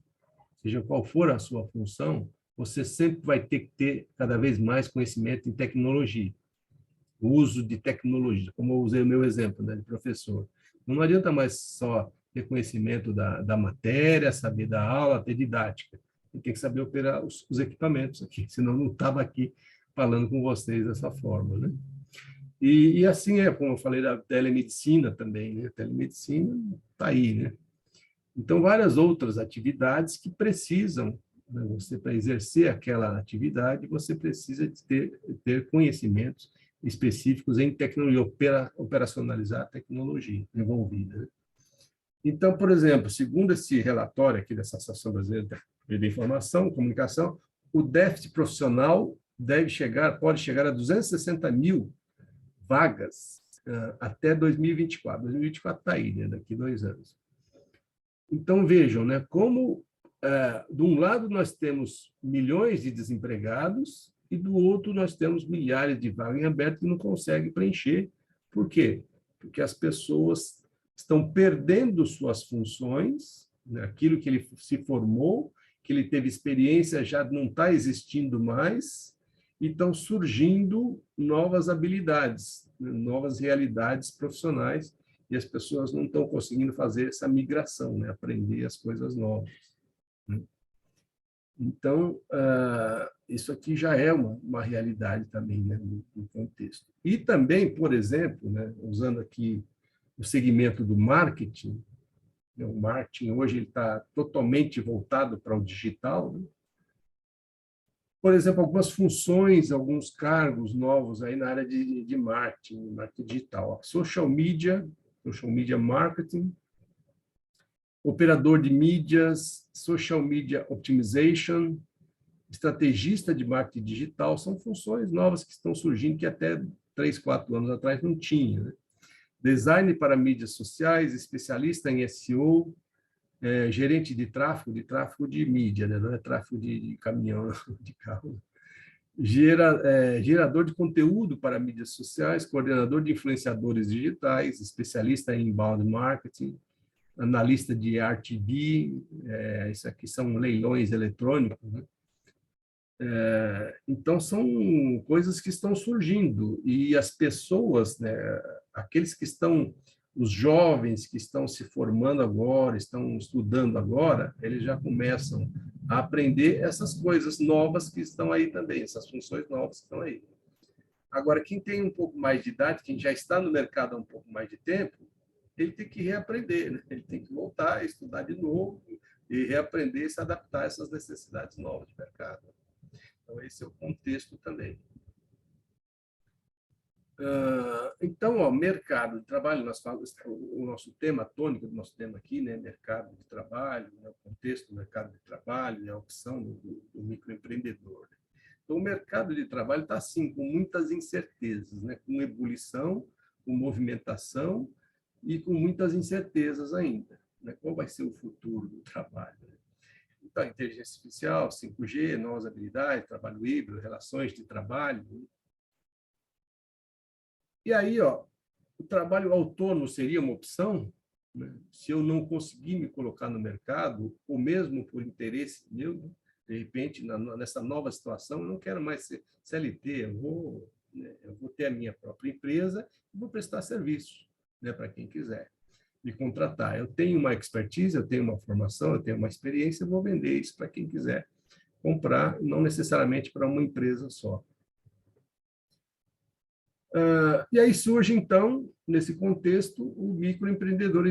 seja qual for a sua função, você sempre vai ter que ter cada vez mais conhecimento em tecnologia, o uso de tecnologia, como eu usei o meu exemplo, né, de professor. Não adianta mais só ter conhecimento da matéria, saber da aula, ter didática. Você tem que saber operar os equipamentos aqui, senão não estava aqui falando com vocês dessa forma, né? E assim como eu falei da telemedicina também, né? A telemedicina está aí, né? Então, várias outras atividades que precisam, né? Você, para exercer aquela atividade, você precisa de ter conhecimentos específicos em tecnologia, operacionalizar a tecnologia envolvida, né? Então, por exemplo, segundo esse relatório aqui dessa Associação Brasileira de Informação e Comunicação, o déficit profissional pode chegar a 260 mil vagas até 2024. 2024 está aí, né? Daqui 2 anos. Então, vejam, né, como, de um lado, nós temos milhões de desempregados e, do outro, nós temos milhares de vagas em aberto que não conseguem preencher. Por quê? Porque as pessoas estão perdendo suas funções, né, aquilo que ele se formou, que ele teve experiência, já não está existindo mais, e estão surgindo novas habilidades, né, novas realidades profissionais, e as pessoas não estão conseguindo fazer essa migração, né? Aprender as coisas novas. Né? Então, isso aqui já é uma realidade também, né, no contexto. E também, por exemplo, né, usando aqui o segmento do marketing, né, o marketing hoje está totalmente voltado para o digital, né? Por exemplo, algumas funções, alguns cargos novos aí na área de marketing digital. Social media marketing, operador de mídias, social media optimization, estrategista de marketing digital, são funções novas que estão surgindo que até 3, 4 anos atrás não tinha, né? Design para mídias sociais, especialista em SEO, gerente de tráfego de mídia, né? Não é tráfego de caminhão, de carro. Gerador de conteúdo para mídias sociais, coordenador de influenciadores digitais, especialista em inbound marketing, analista de RTB, isso aqui são leilões eletrônicos, né? Então, são coisas que estão surgindo, e as pessoas, né, aqueles que estão, os jovens que estão se formando agora, estão estudando agora, eles já começam a aprender essas coisas novas que estão aí também, essas funções novas que estão aí. Agora, quem tem um pouco mais de idade, quem já está no mercado há um pouco mais de tempo, ele tem que reaprender, né? Ele tem que voltar, estudar de novo e reaprender e se adaptar a essas necessidades novas de mercado. Então, esse é o contexto também. Então, ó, mercado de trabalho, nós falamos, o nosso tema tônico do nosso tema aqui, né, mercado de trabalho, né, o contexto do mercado de trabalho, né, a opção do microempreendedor. Então, o mercado de trabalho está, assim, com muitas incertezas, né, com ebulição, com movimentação e com muitas incertezas ainda, né? Qual vai ser o futuro do trabalho? Né? Então, inteligência artificial, 5G, novas habilidades, trabalho híbrido, relações de trabalho. E aí, ó, o trabalho autônomo seria uma opção, né? Se eu não conseguir me colocar no mercado, ou mesmo por interesse meu, né? De repente, nessa nova situação, eu não quero mais ser CLT, eu vou ter a minha própria empresa e vou prestar serviço, né, para quem quiser me contratar. Eu tenho uma expertise, eu tenho uma formação, eu tenho uma experiência, eu vou vender isso para quem quiser comprar, não necessariamente para uma empresa só. E aí surge, então, nesse contexto, o microempreendedor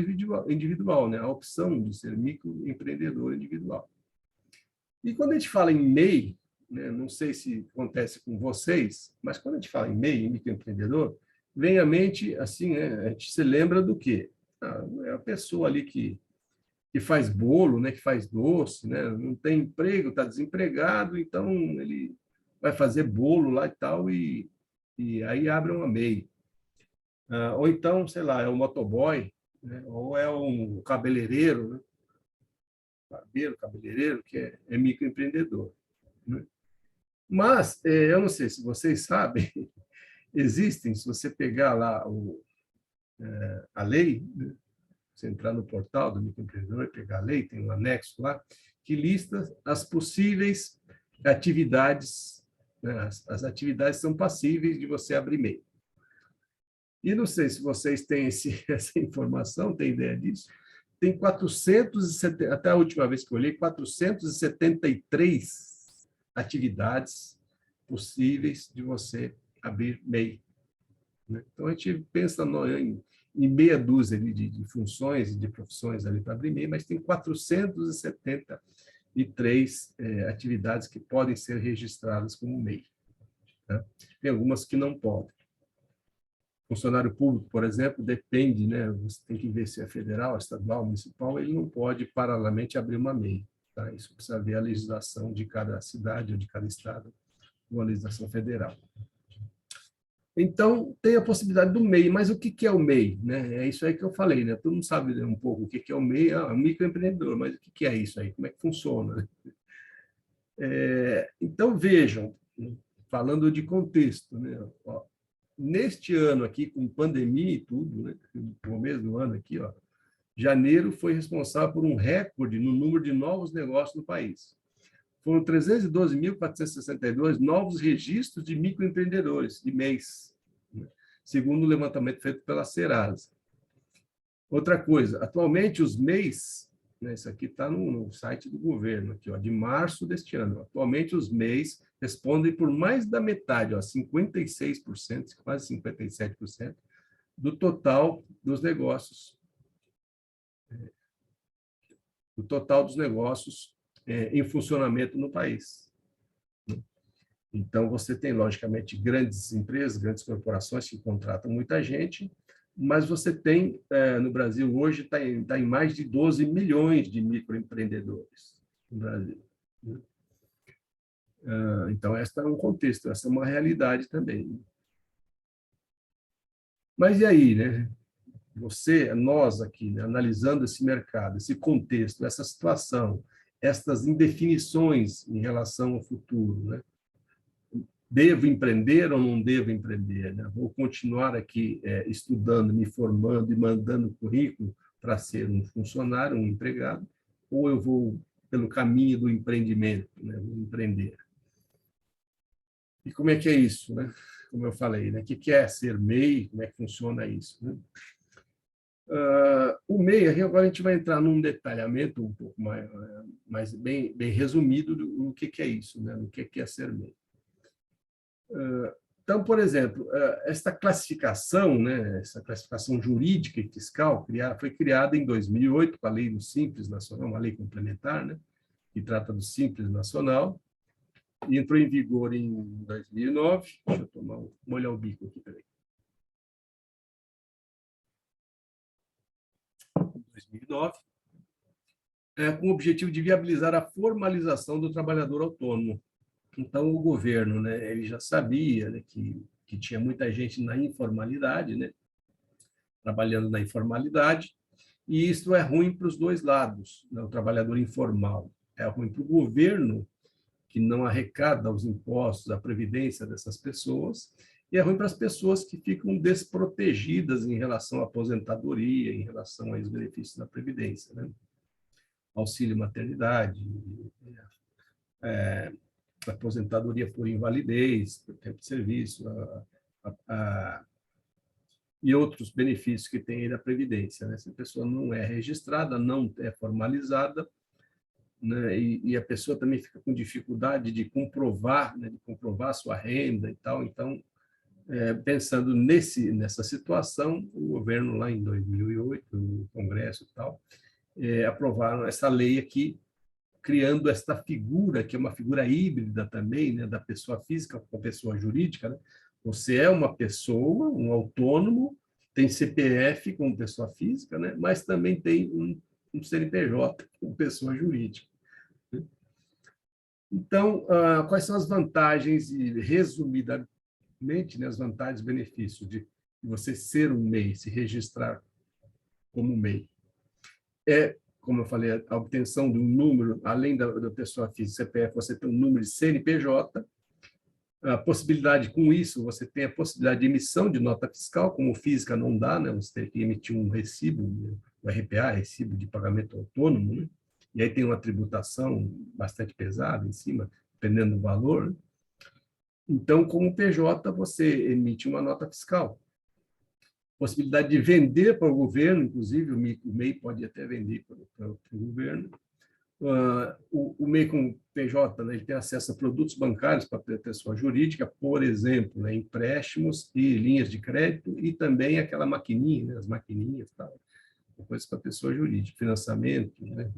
individual, né? A opção de ser microempreendedor individual. E quando a gente fala em MEI, né, não sei se acontece com vocês, mas quando a gente fala em MEI, em microempreendedor, vem à mente, assim, né, a gente se lembra do quê? É a pessoa ali que faz bolo, né, que faz doce, né, não tem emprego, está desempregado, então ele vai fazer bolo lá e tal, e aí abre uma MEI. Ou então, sei lá, é um motoboy, né, ou é um cabeleireiro, né, barbeiro, cabeleireiro, que é microempreendedor. Né? Mas, eu não sei se vocês sabem, existem, se você pegar lá a lei, né, você entrar no portal do microempreendedor e pegar a lei, tem um anexo lá, que lista as possíveis atividades, né? As atividades são passíveis de você abrir MEI. E não sei se vocês têm essa informação, têm ideia disso, tem 470, até a última vez que eu olhei, 473 atividades possíveis de você abrir MEI. Né? Então, a gente pensa em meia dúzia de funções e de profissões ali para abrir MEI, mas tem 473 atividades que podem ser registradas como MEI. Tá? Tem algumas que não podem. Funcionário público, por exemplo, depende, né? Você tem que ver se é federal, estadual, municipal, ele não pode paralelamente abrir uma MEI. Tá? Isso precisa ver a legislação de cada cidade ou de cada estado, ou a legislação federal. Então, tem a possibilidade do MEI, mas o que é o MEI? Né? É isso aí que eu falei, né? Todo mundo sabe um pouco o que é o MEI, é um microempreendedor, mas o que é isso aí? Como é que funciona? Então, vejam, falando de contexto, né? Ó, neste ano aqui, com pandemia e tudo, né? No começo do ano aqui, ó, janeiro foi responsável por um recorde no número de novos negócios no país. Foram 312.462 novos registros de microempreendedores de mês, né? Segundo o levantamento feito pela Serasa. Outra coisa, atualmente os MEIs, né, isso aqui está no site do governo, aqui, ó, de março deste ano. Atualmente os MEIs respondem por mais da metade, ó, 56%, quase 57%, do total dos negócios. Do total dos negócios em funcionamento no país. Então, você tem, logicamente, grandes empresas, grandes corporações que contratam muita gente, mas você tem, no Brasil, hoje, está em mais de 12 milhões de microempreendedores no Brasil. Então, esse é um contexto, essa é uma realidade também. Mas e aí, né? Nós aqui, né, analisando esse mercado, esse contexto, essa situação, estas indefinições em relação ao futuro, né? Devo empreender ou não devo empreender? Né? Vou continuar aqui estudando, me formando e mandando currículo para ser um funcionário, um empregado, ou eu vou pelo caminho do empreendimento, né? Vou empreender. E como é que é isso, né? Como eu falei, né? O que é ser MEI? Como é que funciona isso? Né? O MEI, aqui agora a gente vai entrar num detalhamento um pouco mais bem resumido do que é isso, né? Do que é ser MEI. Então, por exemplo, esta classificação, né? Essa classificação jurídica e fiscal foi criada em 2008 com a Lei do Simples Nacional, uma lei complementar, né? Que trata do Simples Nacional, e entrou em vigor em 2009. Deixa eu molhar o bico aqui, peraí. 2009, com o objetivo de viabilizar a formalização do trabalhador autônomo. Então, o governo, né, ele já sabia, né, que tinha muita gente na informalidade, né, trabalhando na informalidade, e isso é ruim para os dois lados, né, o trabalhador informal. É ruim para o governo, que não arrecada os impostos, a previdência dessas pessoas, e é ruim para as pessoas que ficam desprotegidas em relação à aposentadoria, em relação aos benefícios da previdência, né? Auxílio maternidade, aposentadoria por invalidez, por tempo de serviço, e outros benefícios que tem aí da previdência, né? Se a pessoa não é registrada, não é formalizada, né? E a pessoa também fica com dificuldade de comprovar, né? De comprovar a sua renda e tal. Então, pensando nessa situação, o governo, lá em 2008, o Congresso e tal, aprovaram essa lei aqui, criando esta figura, que é uma figura híbrida também, né, da pessoa física com a pessoa jurídica. Né? Você é uma pessoa, um autônomo, tem CPF como pessoa física, né, mas também tem um CNPJ como pessoa jurídica. Então, quais são as vantagens, e resumidamente, né, as vantagens e benefícios de você ser um MEI, se registrar como MEI? Como eu falei, a obtenção de um número, além da pessoa física, CPF, você tem um número de CNPJ, a possibilidade, com isso, você tem a possibilidade de emissão de nota fiscal, como física não dá, né? Você tem que emitir um recibo, o RPA, recibo de pagamento autônomo, né? E aí tem uma tributação bastante pesada em cima, dependendo do valor. Então, como PJ, você emite uma nota fiscal. Possibilidade de vender para o governo, inclusive, o MEI pode até vender para o governo. O MEI com PJ, né, ele tem acesso a produtos bancários para a pessoa jurídica, por exemplo, né, empréstimos e linhas de crédito, e também aquela maquininha, né, as maquininhas, tal, coisas para a pessoa jurídica, financiamento. Né.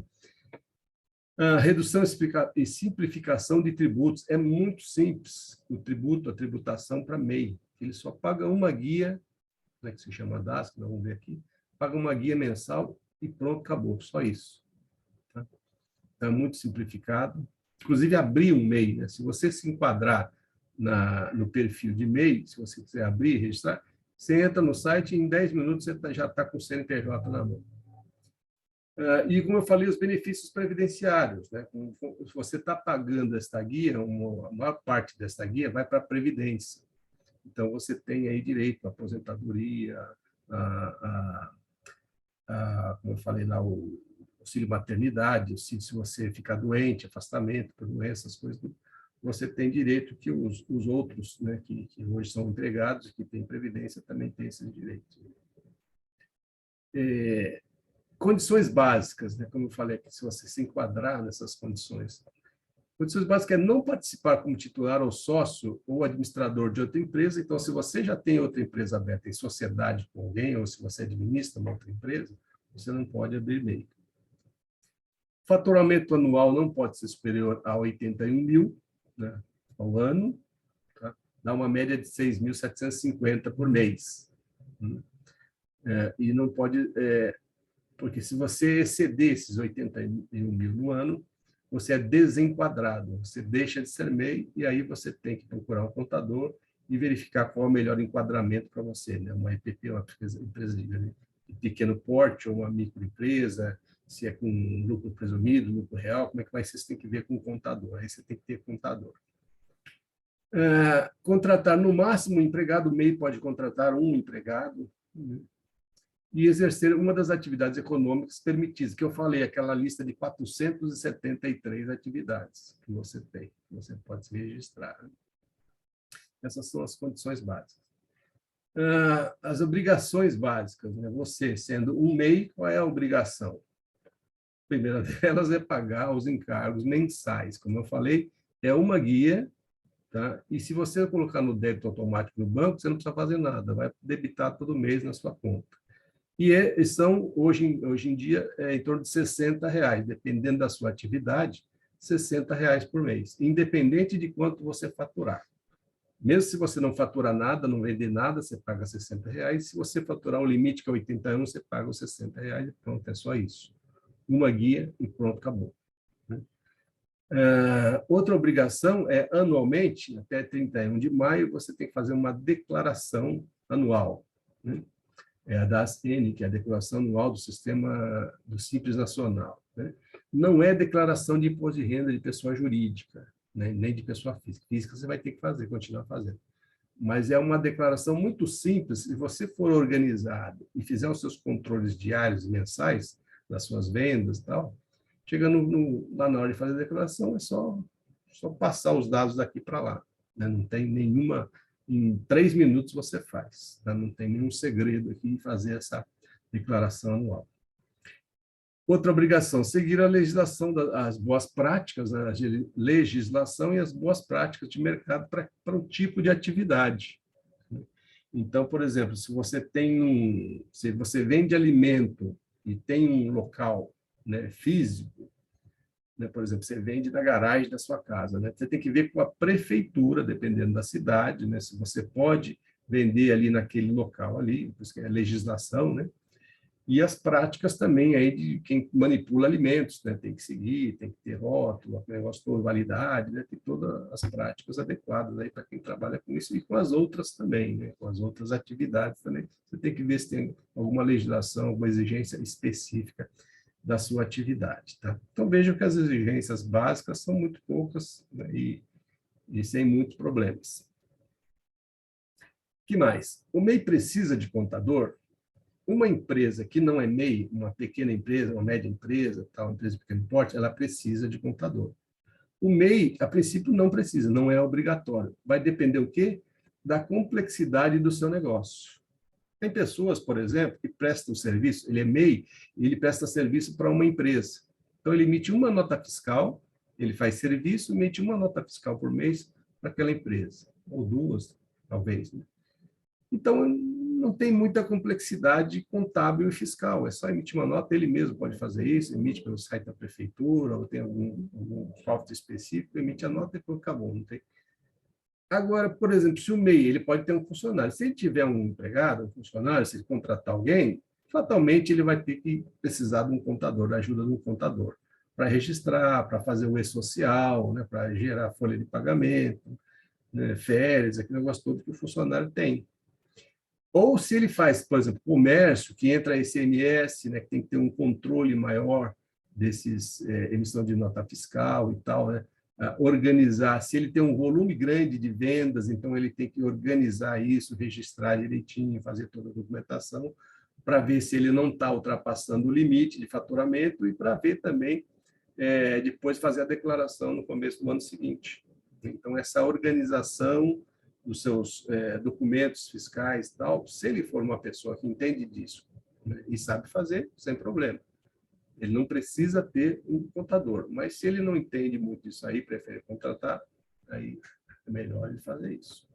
A redução e simplificação de tributos. É muito simples a tributação para MEI. Ele só paga uma guia, né, que se chama DASC, nós vamos ver aqui, paga uma guia mensal e pronto, acabou, só isso. Tá? Então, é muito simplificado. Inclusive, abrir um MEI, né? Se você se enquadrar no perfil de MEI, se você quiser abrir e registrar, você entra no site e em 10 minutos você já está com o CNPJ na mão. E, como eu falei, os benefícios previdenciários. Né? Se você está pagando esta guia, a maior parte desta guia vai para a Previdência. Então, você tem aí direito à aposentadoria, como eu falei lá, o auxílio maternidade, se você ficar doente, afastamento por doenças, coisas, você tem direito que os outros, né, que hoje são empregados, que têm previdência, também têm esses direitos. Condições básicas, né, como eu falei aqui, se você se enquadrar nessas condições. Condições básicas é não participar como titular ou sócio ou administrador de outra empresa. Então, se você já tem outra empresa aberta em sociedade com alguém, ou se você administra uma outra empresa, você não pode abrir MEI. Faturamento anual não pode ser superior a 81 mil, né, ao ano, tá? Dá uma média de 6.750 por mês. E não pode, porque se você exceder esses 81 mil no ano, você é desenquadrado, você deixa de ser MEI e aí você tem que procurar um contador e verificar qual é o melhor enquadramento para você, né? Uma EPP, uma empresa de pequeno porte ou uma microempresa, se é com lucro presumido, lucro real, como é que vai ser? Você tem que ver com o contador, aí você tem que ter contador. Contratar no máximo um empregado, o MEI pode contratar um empregado, né? E exercer uma das atividades econômicas permitidas, que eu falei, aquela lista de 473 atividades que você tem, que você pode se registrar. Essas são as condições básicas. As obrigações básicas, né? Você, sendo um MEI, qual é a obrigação? A primeira delas é pagar os encargos mensais. Como eu falei, é uma guia, tá? E se você colocar no débito automático no banco, você não precisa fazer nada, vai debitar todo mês na sua conta. E são, hoje em dia, em torno de R$60, dependendo da sua atividade, R$60 por mês, independente de quanto você faturar. Mesmo se você não faturar nada, não vender nada, você paga R$60. Se você faturar o limite, que é 81, você paga os R$60 e pronto, é só isso. Uma guia e pronto, acabou. Outra obrigação é, anualmente, até 31 de maio, você tem que fazer uma declaração anual, né? É a da ASN, que é a Declaração Anual do Sistema do Simples Nacional, né? Não é declaração de imposto de renda de pessoa jurídica, né? Nem de pessoa física. Física você vai ter que fazer, continuar fazendo. Mas é uma declaração muito simples. Se você for organizado e fizer os seus controles diários e mensais das suas vendas e tal, chegando lá na hora de fazer a declaração, é só passar os dados daqui para lá, né? Não tem nenhuma... Em 3 minutos você faz, tá? Não tem nenhum segredo aqui em fazer essa declaração anual. Outra obrigação, seguir a legislação, as boas práticas, né? A legislação e as boas práticas de mercado para um tipo de atividade. Então, por exemplo, se você vende alimento e tem um local, né, físico, né, por exemplo, você vende na garagem da sua casa, né? Você tem que ver com a prefeitura, dependendo da cidade, né, se você pode vender ali naquele local ali, por isso que é legislação, né? E as práticas também aí de quem manipula alimentos, né? Tem que seguir, tem que ter rótulo, aquele negócio todo, validade, né? Tem todas as práticas adequadas aí para quem trabalha com isso e com as outras também, né? Com as outras atividades também. Você tem que ver se tem alguma legislação, alguma exigência específica da sua atividade, tá? Então, vejam que as exigências básicas são muito poucas, né? E sem muitos problemas. O que mais? O MEI precisa de contador? Uma empresa que não é MEI, uma pequena empresa, uma média empresa, tal, uma empresa de pequeno porte, ela precisa de contador. O MEI, a princípio, não precisa, não é obrigatório. Vai depender o quê? Da complexidade do seu negócio. Tem pessoas, por exemplo, que prestam serviço, ele é MEI, e ele presta serviço para uma empresa. Então, ele emite uma nota fiscal, ele faz serviço, emite uma nota fiscal por mês para aquela empresa, ou duas, talvez, né? Então, não tem muita complexidade contábil e fiscal, é só emitir uma nota, ele mesmo pode fazer isso, emite pelo site da prefeitura, ou tem algum software específico, emite a nota e acabou, não tem. Agora, por exemplo, se o MEI ele pode ter um funcionário, se ele tiver um empregado, um funcionário, se ele contratar alguém, fatalmente ele vai ter que precisar de um contador, da ajuda de um contador, para registrar, para fazer o e-social, né, para gerar folha de pagamento, né, férias, aquele negócio todo que o funcionário tem. Ou se ele faz, por exemplo, comércio, que entra ICMS, né, que tem que ter um controle maior desses emissão de nota fiscal e tal, né? Organizar, se ele tem um volume grande de vendas, então ele tem que organizar isso, registrar direitinho, fazer toda a documentação, para ver se ele não está ultrapassando o limite de faturamento e para ver também, depois fazer a declaração no começo do ano seguinte. Então, essa organização dos seus documentos fiscais e tal, se ele for uma pessoa que entende disso, né, e sabe fazer, sem problema. Ele não precisa ter um contador, mas se ele não entende muito disso aí, prefere contratar, aí é melhor ele fazer isso.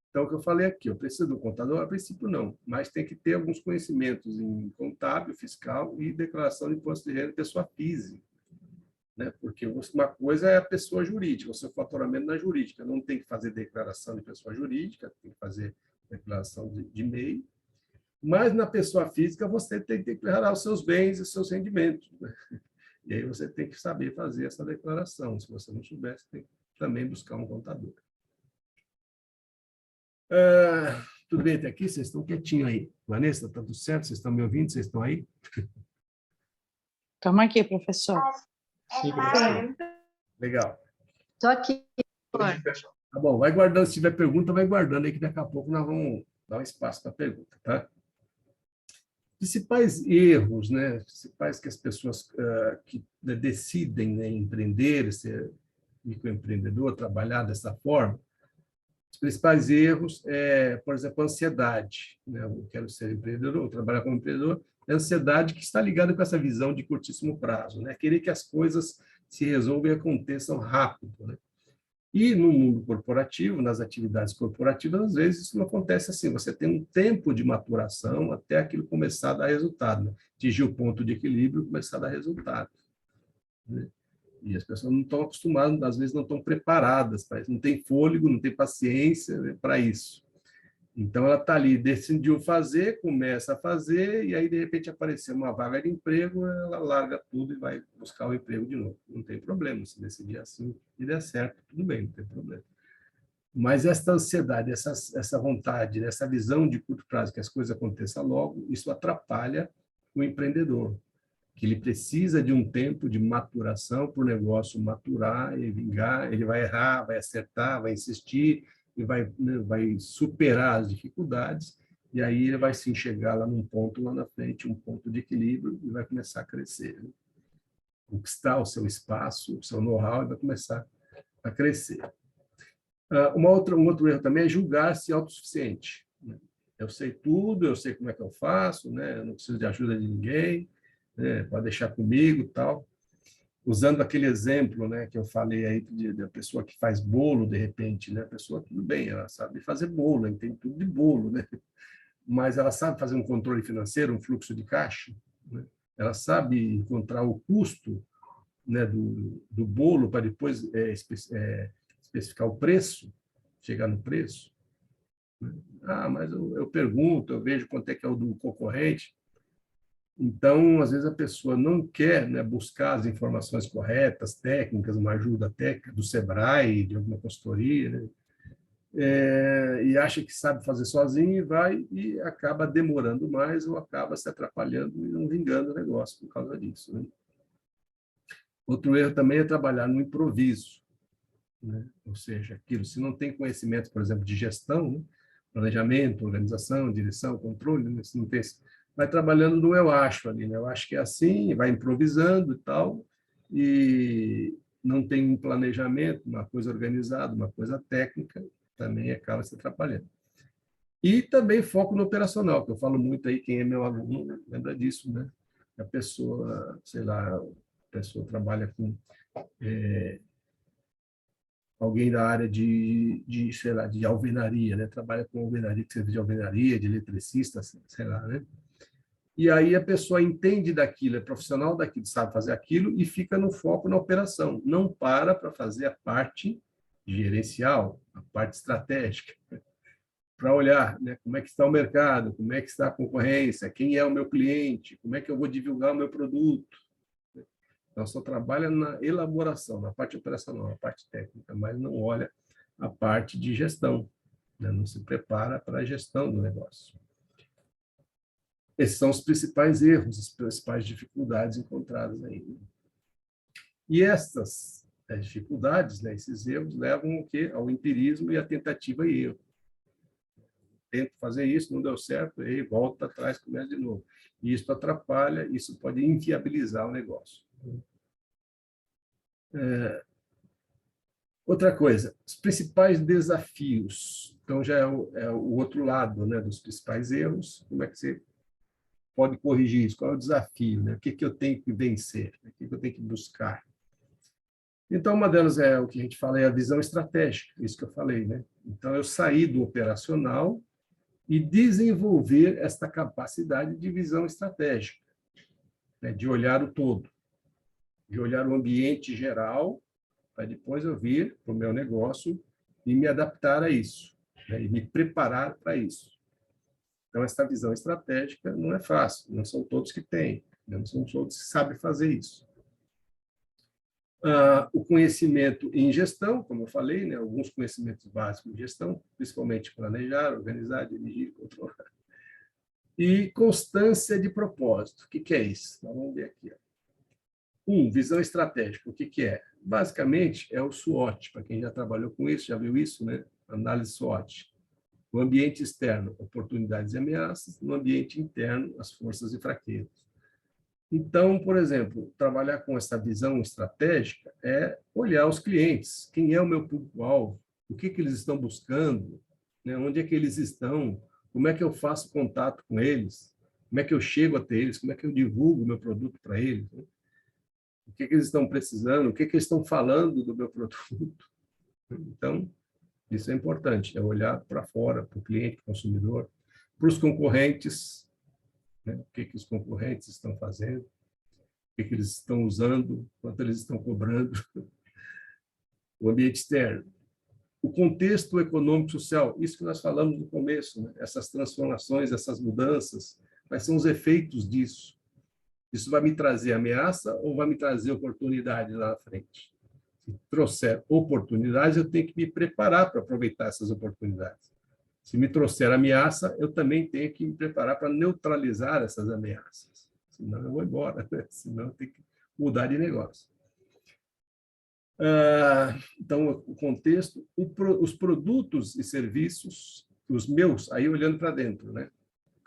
Então, o que eu falei aqui, eu preciso do contador? A princípio, não, mas tem que ter alguns conhecimentos em contábil, fiscal e declaração de imposto de renda de pessoa física, né? Porque uma coisa é a pessoa jurídica, o seu faturamento na jurídica, não tem que fazer declaração de pessoa jurídica, tem que fazer declaração de MEI, mas na pessoa física você tem que declarar os seus bens e os seus rendimentos, né? E aí você tem que saber fazer essa declaração. Se você não souber, você tem que também buscar um contador. Tudo bem até aqui? Vocês estão quietinhos aí. Vanessa, está tudo certo? Vocês estão me ouvindo? Vocês estão aí? Estamos aqui, professor. Sim, professor. Legal. Estou aqui, professor. Tá bom, vai guardando. Se tiver pergunta, vai guardando aí, que daqui a pouco nós vamos dar um espaço para pergunta, tá? Principais erros, né? Principais que as pessoas que decidem, né, empreender, ser microempreendedor, trabalhar dessa forma, os principais erros por exemplo, a ansiedade, né? Eu quero ser empreendedor, ou trabalhar como empreendedor, é a ansiedade que está ligada com essa visão de curtíssimo prazo, né? Querer que as coisas se resolvam e aconteçam rápido, né? E no mundo corporativo, nas atividades corporativas, às vezes isso não acontece assim. Você tem um tempo de maturação até aquilo começar a dar resultado, né? Atingir o ponto de equilíbrio e começar a dar resultado, né? E as pessoas não estão acostumadas, às vezes não estão preparadas para isso, não tem fôlego, não tem paciência, né, para isso. Então, ela está ali, decidiu fazer, começa a fazer, e aí, de repente, apareceu uma vaga de emprego, ela larga tudo e vai buscar o emprego de novo. Não tem problema, se decidir assim e der certo, tudo bem, não tem problema. Mas essa ansiedade, essa vontade, essa visão de curto prazo, que as coisas aconteçam logo, isso atrapalha o empreendedor, que ele precisa de um tempo de maturação para o negócio maturar e vingar, ele vai errar, vai acertar, vai insistir, e vai, né, vai superar as dificuldades, e aí ele vai se enxergar lá num ponto lá na frente, um ponto de equilíbrio, e vai começar a crescer, né? Conquistar o seu espaço, o seu know-how, e vai começar a crescer. Um outro erro também é julgar-se autossuficiente, né? Eu sei tudo, eu sei como é que eu faço, né? Eu não preciso de ajuda de ninguém, né? Pode deixar comigo e tal. Usando aquele exemplo, né, que eu falei aí da pessoa que faz bolo, de repente, né? A pessoa, tudo bem, ela sabe fazer bolo, ela tem tudo de bolo, né? Mas ela sabe fazer um controle financeiro, um fluxo de caixa, né? Ela sabe encontrar o custo, né, do bolo para depois especificar o preço, chegar no preço, né? Mas eu pergunto, eu vejo quanto é que é o do concorrente. Então, às vezes, a pessoa não quer, né, buscar as informações corretas, técnicas, uma ajuda técnica do Sebrae, de alguma consultoria, né? E acha que sabe fazer sozinho e vai e acaba demorando mais ou acaba se atrapalhando e não vingando o negócio por causa disso, né? Outro erro também é trabalhar no improviso, né? Ou seja, aquilo, se não tem conhecimento, por exemplo, de gestão, né? Planejamento, organização, direção, controle, né? Se não tem, vai trabalhando no eu acho ali, né? Eu acho que é assim, vai improvisando e tal, e não tem um planejamento, uma coisa organizada, uma coisa técnica, também acaba se atrapalhando. E também foco no operacional, que eu falo muito aí, quem é meu aluno, né, lembra disso, né? A pessoa, sei lá, a pessoa trabalha com alguém da área sei lá, de alvenaria, né? Trabalha com alvenaria, serviço de alvenaria, de eletricista, sei lá, né? E aí a pessoa entende daquilo, é profissional daquilo, sabe fazer aquilo e fica no foco na operação. Não para fazer a parte gerencial, a parte estratégica, para olhar, né, como é que está o mercado, como é que está a concorrência, quem é o meu cliente, como é que eu vou divulgar o meu produto. Então, só trabalha na elaboração, na parte operacional, na parte técnica, mas não olha a parte de gestão, né? Não se prepara para a gestão do negócio. Esses são os principais erros, as principais dificuldades encontradas aí. E essas dificuldades, né, esses erros, levam o quê? Ao empirismo e à tentativa e erro. Tento fazer isso, não deu certo, aí volta atrás, começa de novo. E isso atrapalha, isso pode inviabilizar o negócio. Outra coisa, os principais desafios. Então, já é o outro lado, né, dos principais erros. Como é que você pode corrigir isso? Qual é o desafio, né? O que eu tenho que vencer? O que eu tenho que buscar? Então, uma delas é o que a gente fala, é a visão estratégica, isso que eu falei, né? Então, eu saí do operacional e desenvolver esta capacidade de visão estratégica, né? De olhar o todo, de olhar o ambiente geral, para depois eu vir para o meu negócio e me adaptar a isso, né? E me preparar para isso. Então, essa visão estratégica não é fácil, não são todos que têm, não são todos que sabem fazer isso. O conhecimento em gestão, como eu falei, né, alguns conhecimentos básicos em gestão, principalmente planejar, organizar, dirigir, controlar. E constância de propósito. O que é isso? Então, vamos ver aqui. Visão estratégica. O que é? Basicamente, é o SWOT. Para quem já trabalhou com isso, já viu isso, né? Análise SWOT. No ambiente externo, oportunidades e ameaças. No ambiente interno, as forças e fraquezas. Então, por exemplo, trabalhar com essa visão estratégica é olhar os clientes. Quem é o meu público-alvo? O que eles estão buscando? Né? Onde é que eles estão? Como é que eu faço contato com eles? Como é que eu chego até eles? Como é que eu divulgo o meu produto para eles? O que eles estão precisando? O que eles estão falando do meu produto? Então, isso é importante, é olhar para fora, para o cliente, para o consumidor, para os concorrentes, né? O que os concorrentes estão fazendo, o que eles estão usando, quanto eles estão cobrando. O ambiente externo. O contexto econômico e social, isso que nós falamos no começo, né? Essas transformações, essas mudanças, quais são os efeitos disso? Isso vai me trazer ameaça ou vai me trazer oportunidade lá na frente? Se trouxer oportunidades, eu tenho que me preparar para aproveitar essas oportunidades. Se me trouxer ameaça, eu também tenho que me preparar para neutralizar essas ameaças. Senão eu vou embora, né? Senão eu tenho que mudar de negócio. Então, o contexto, os produtos e serviços, os meus, aí olhando para dentro, né?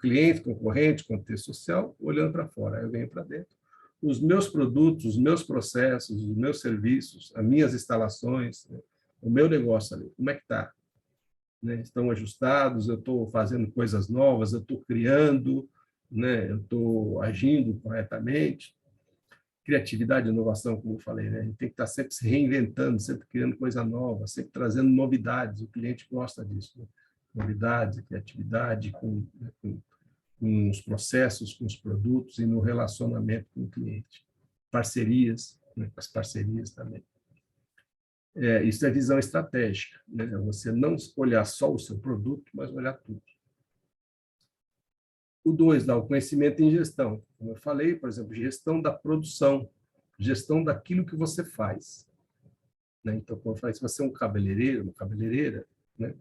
Cliente, concorrente, contexto social, olhando para fora, aí eu venho para dentro. Os meus produtos, os meus processos, os meus serviços, as minhas instalações, né? O meu negócio ali, como é que está? Né? Estão ajustados? Eu estou fazendo coisas novas? Eu estou criando? Né? Eu estou agindo corretamente? Criatividade e inovação, como eu falei, né? A gente tem que estar sempre se reinventando, sempre criando coisa nova, sempre trazendo novidades. O cliente gosta disso, né? Novidades, criatividade com os processos, com os produtos e no relacionamento com o cliente. Parcerias, né? As parcerias também. Isso é visão estratégica, né? Você não olhar só o seu produto, mas olhar tudo. O 2, o conhecimento em gestão. Como eu falei, por exemplo, gestão da produção, gestão daquilo que você faz. Né? Então, como eu falei, se você é um cabeleireiro, uma cabeleireira, né?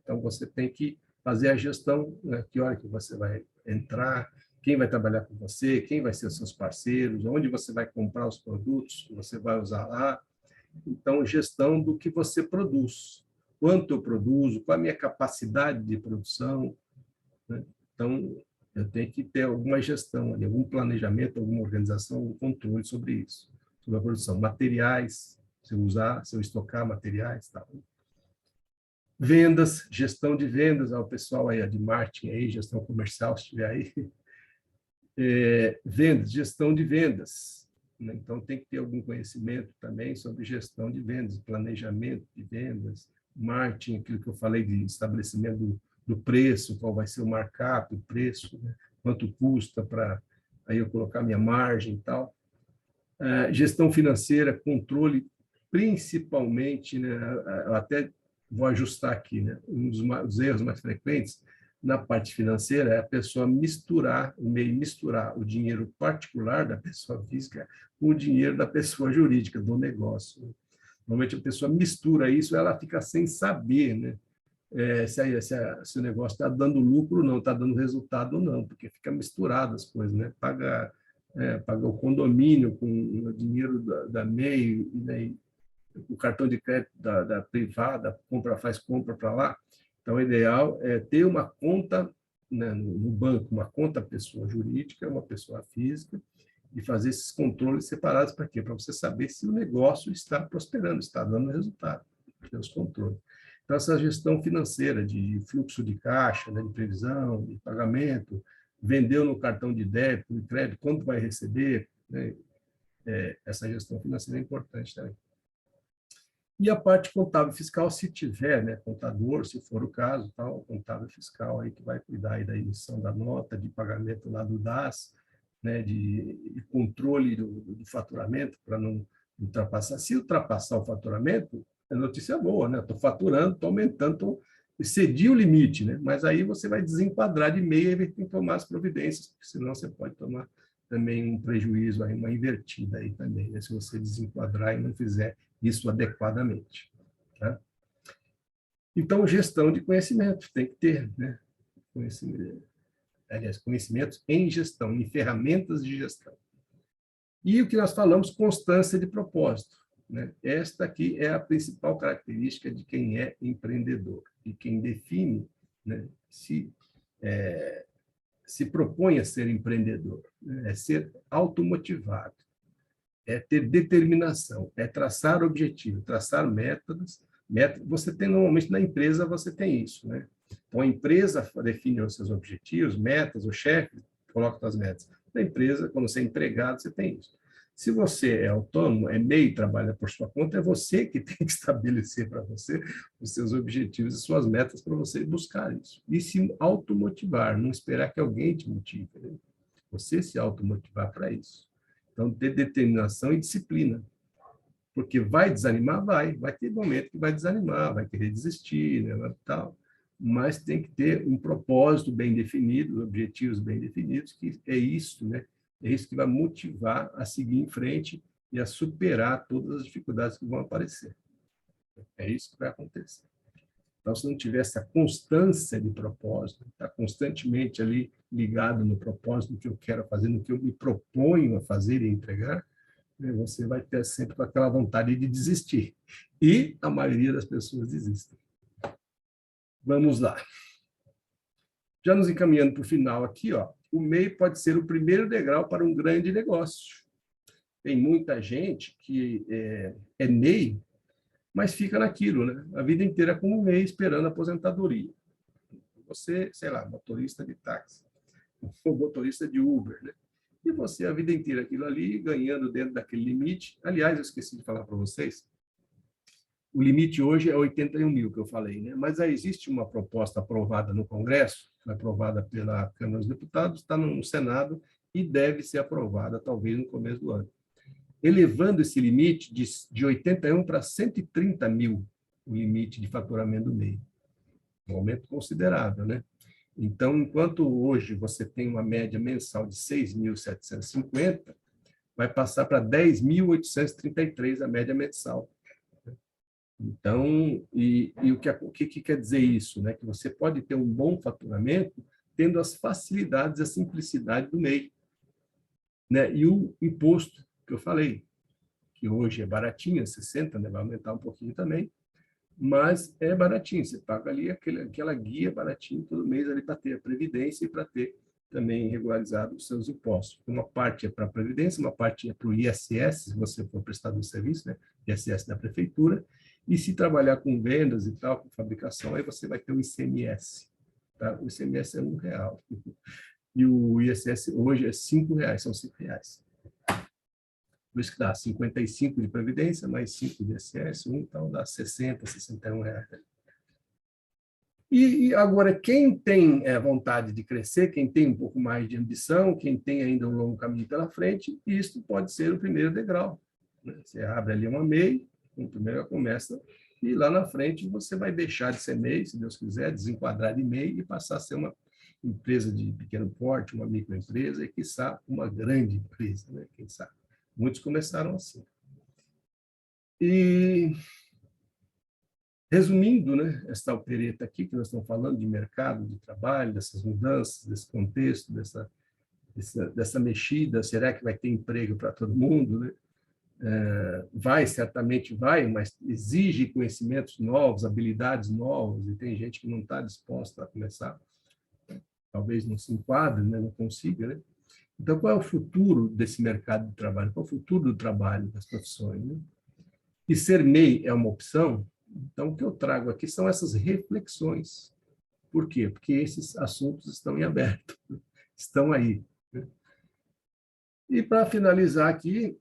Então você tem que fazer a gestão, né? Que hora que você vai entrar, quem vai trabalhar com você, quem vai ser os seus parceiros, onde você vai comprar os produtos que você vai usar lá. Então, gestão do que você produz. Quanto eu produzo, qual a minha capacidade de produção. Né? Então, eu tenho que ter alguma gestão, algum planejamento, alguma organização, algum controle sobre isso, sobre a produção. Materiais, se eu usar, se eu estocar materiais, tal. Vendas, gestão de vendas, o pessoal aí de marketing, aí, gestão comercial, se estiver aí. Vendas, gestão de vendas. Né? Então, tem que ter algum conhecimento também sobre gestão de vendas, planejamento de vendas, marketing, aquilo que eu falei de estabelecimento do preço, qual vai ser o markup, o preço, né? Quanto custa para aí eu colocar minha margem e tal. Gestão financeira, controle, principalmente, né? Eu até vou ajustar aqui, né? Dos erros mais frequentes na parte financeira é a pessoa misturar o dinheiro particular da pessoa física com o dinheiro da pessoa jurídica, do negócio. Normalmente a pessoa mistura isso, ela fica sem saber, né? Se o negócio está dando lucro ou não, está dando resultado ou não, porque fica misturado as coisas, né? Paga o condomínio com o dinheiro da MEI, né? O cartão de crédito da privada, faz compra para lá. Então, o ideal é ter uma conta, né, no banco, uma conta pessoa jurídica, uma pessoa física, e fazer esses controles separados para quê? Para você saber se o negócio está prosperando, está dando resultado, ter os controles. Então, essa gestão financeira de fluxo de caixa, né, de previsão, de pagamento, vendeu no cartão de débito, de crédito, quanto vai receber, né? Essa gestão financeira é importante também. E a parte contábil fiscal, se tiver, né, contador, se for o caso, tal, contábil fiscal aí que vai cuidar aí da emissão da nota de pagamento lá do DAS, né, de controle do faturamento para não ultrapassar. Se ultrapassar o faturamento, é notícia boa, né? Estou faturando, estou aumentando, excedi o limite, né? Mas aí você vai desenquadrar de meia e vai ter que tomar as providências, porque senão você pode tomar também um prejuízo, aí, uma invertida aí também, né? Se você desenquadrar e não fizer isso adequadamente. Tá? Então, gestão de conhecimento tem que ter, né? Conhecimentos em gestão, em ferramentas de gestão. E o que nós falamos, constância de propósito. Né? Esta aqui é a principal característica de quem é empreendedor. E quem define, né, se propõe a ser empreendedor, né? É ser automotivado, é ter determinação, é traçar objetivo, traçar métodos. Você tem, normalmente, na empresa, você tem isso. Né? Então, a empresa define os seus objetivos, metas, o chefe coloca as metas. Na empresa, quando você é empregado, você tem isso. Se você é autônomo, é MEI, trabalha por sua conta, é você que tem que estabelecer para você os seus objetivos e suas metas para você buscar isso. E se automotivar, não esperar que alguém te motive. Né? Você se automotivar para isso. Então, ter determinação e disciplina. Porque vai desanimar? Vai ter momento que vai desanimar, vai querer desistir, né, tal. Mas tem que ter um propósito bem definido, objetivos bem definidos, que é isso, né? É isso que vai motivar a seguir em frente e a superar todas as dificuldades que vão aparecer. É isso que vai acontecer. Então, se não tiver essa constância de propósito, estar constantemente ali ligado no propósito do que eu quero fazer, no que eu me proponho a fazer e entregar, você vai ter sempre com aquela vontade de desistir. E a maioria das pessoas desistem. Vamos lá. Já nos encaminhando para o final aqui, ó, o MEI pode ser o primeiro degrau para um grande negócio. Tem muita gente que é MEI, mas fica naquilo, né? A vida inteira como MEI, esperando a aposentadoria. Você, sei lá, motorista de táxi, ou motorista de Uber, né? E você, a vida inteira, aquilo ali, ganhando dentro daquele limite. Aliás, eu esqueci de falar para vocês, o limite hoje é 81 mil, que eu falei, né? Mas aí existe uma proposta aprovada no Congresso, foi aprovada pela Câmara dos Deputados, está no Senado e deve ser aprovada, talvez, no começo do ano. Elevando esse limite de 81 para 130 mil, o limite de faturamento do MEI. Um aumento considerável, né? Então, enquanto hoje você tem uma média mensal de 6.750, vai passar para 10.833 a média mensal. Então, o que quer dizer isso? Né? Que você pode ter um bom faturamento tendo as facilidades, a simplicidade do MEI. Né? E o imposto, que eu falei, que hoje é baratinho, 60, né? Vai aumentar um pouquinho também, mas é baratinho, você paga ali aquela guia baratinho todo mês ali para ter a previdência e para ter também regularizado os seus impostos. Uma parte é para a previdência, uma parte é para o ISS, se você for prestador de serviço, né? ISS da prefeitura, e se trabalhar com vendas e tal, com fabricação, aí você vai ter o ICMS. Tá? O ICMS é R$1. E o ISS hoje é R$5, são R$5. Por isso que dá 55 de previdência, mais 5 de ISS, então dá 60, 61 reais. E agora, quem tem vontade de crescer, quem tem um pouco mais de ambição, quem tem ainda um longo caminho pela frente, isto pode ser o primeiro degrau. Né? Você abre ali uma MEI, o primeiro começa, e lá na frente você vai deixar de ser MEI, se Deus quiser, desenquadrar de MEI e passar a ser uma empresa de pequeno porte, uma microempresa, e, quiçá, uma grande empresa, né? Quem sabe? Muitos começaram assim. E, resumindo, né, esta opereta aqui, que nós estamos falando de mercado, de trabalho, dessas mudanças, desse contexto, dessa mexida, será que vai ter emprego para todo mundo? Né? Vai, certamente vai, mas exige conhecimentos novos, habilidades novas, e tem gente que não está disposta a começar, talvez não se enquadre, né, não consiga, né? Então, qual é o futuro desse mercado de trabalho? Qual é o futuro do trabalho, das profissões? Né? E ser MEI é uma opção? Então, o que eu trago aqui são essas reflexões. Por quê? Porque esses assuntos estão em aberto, estão aí. Né? E, para finalizar aqui,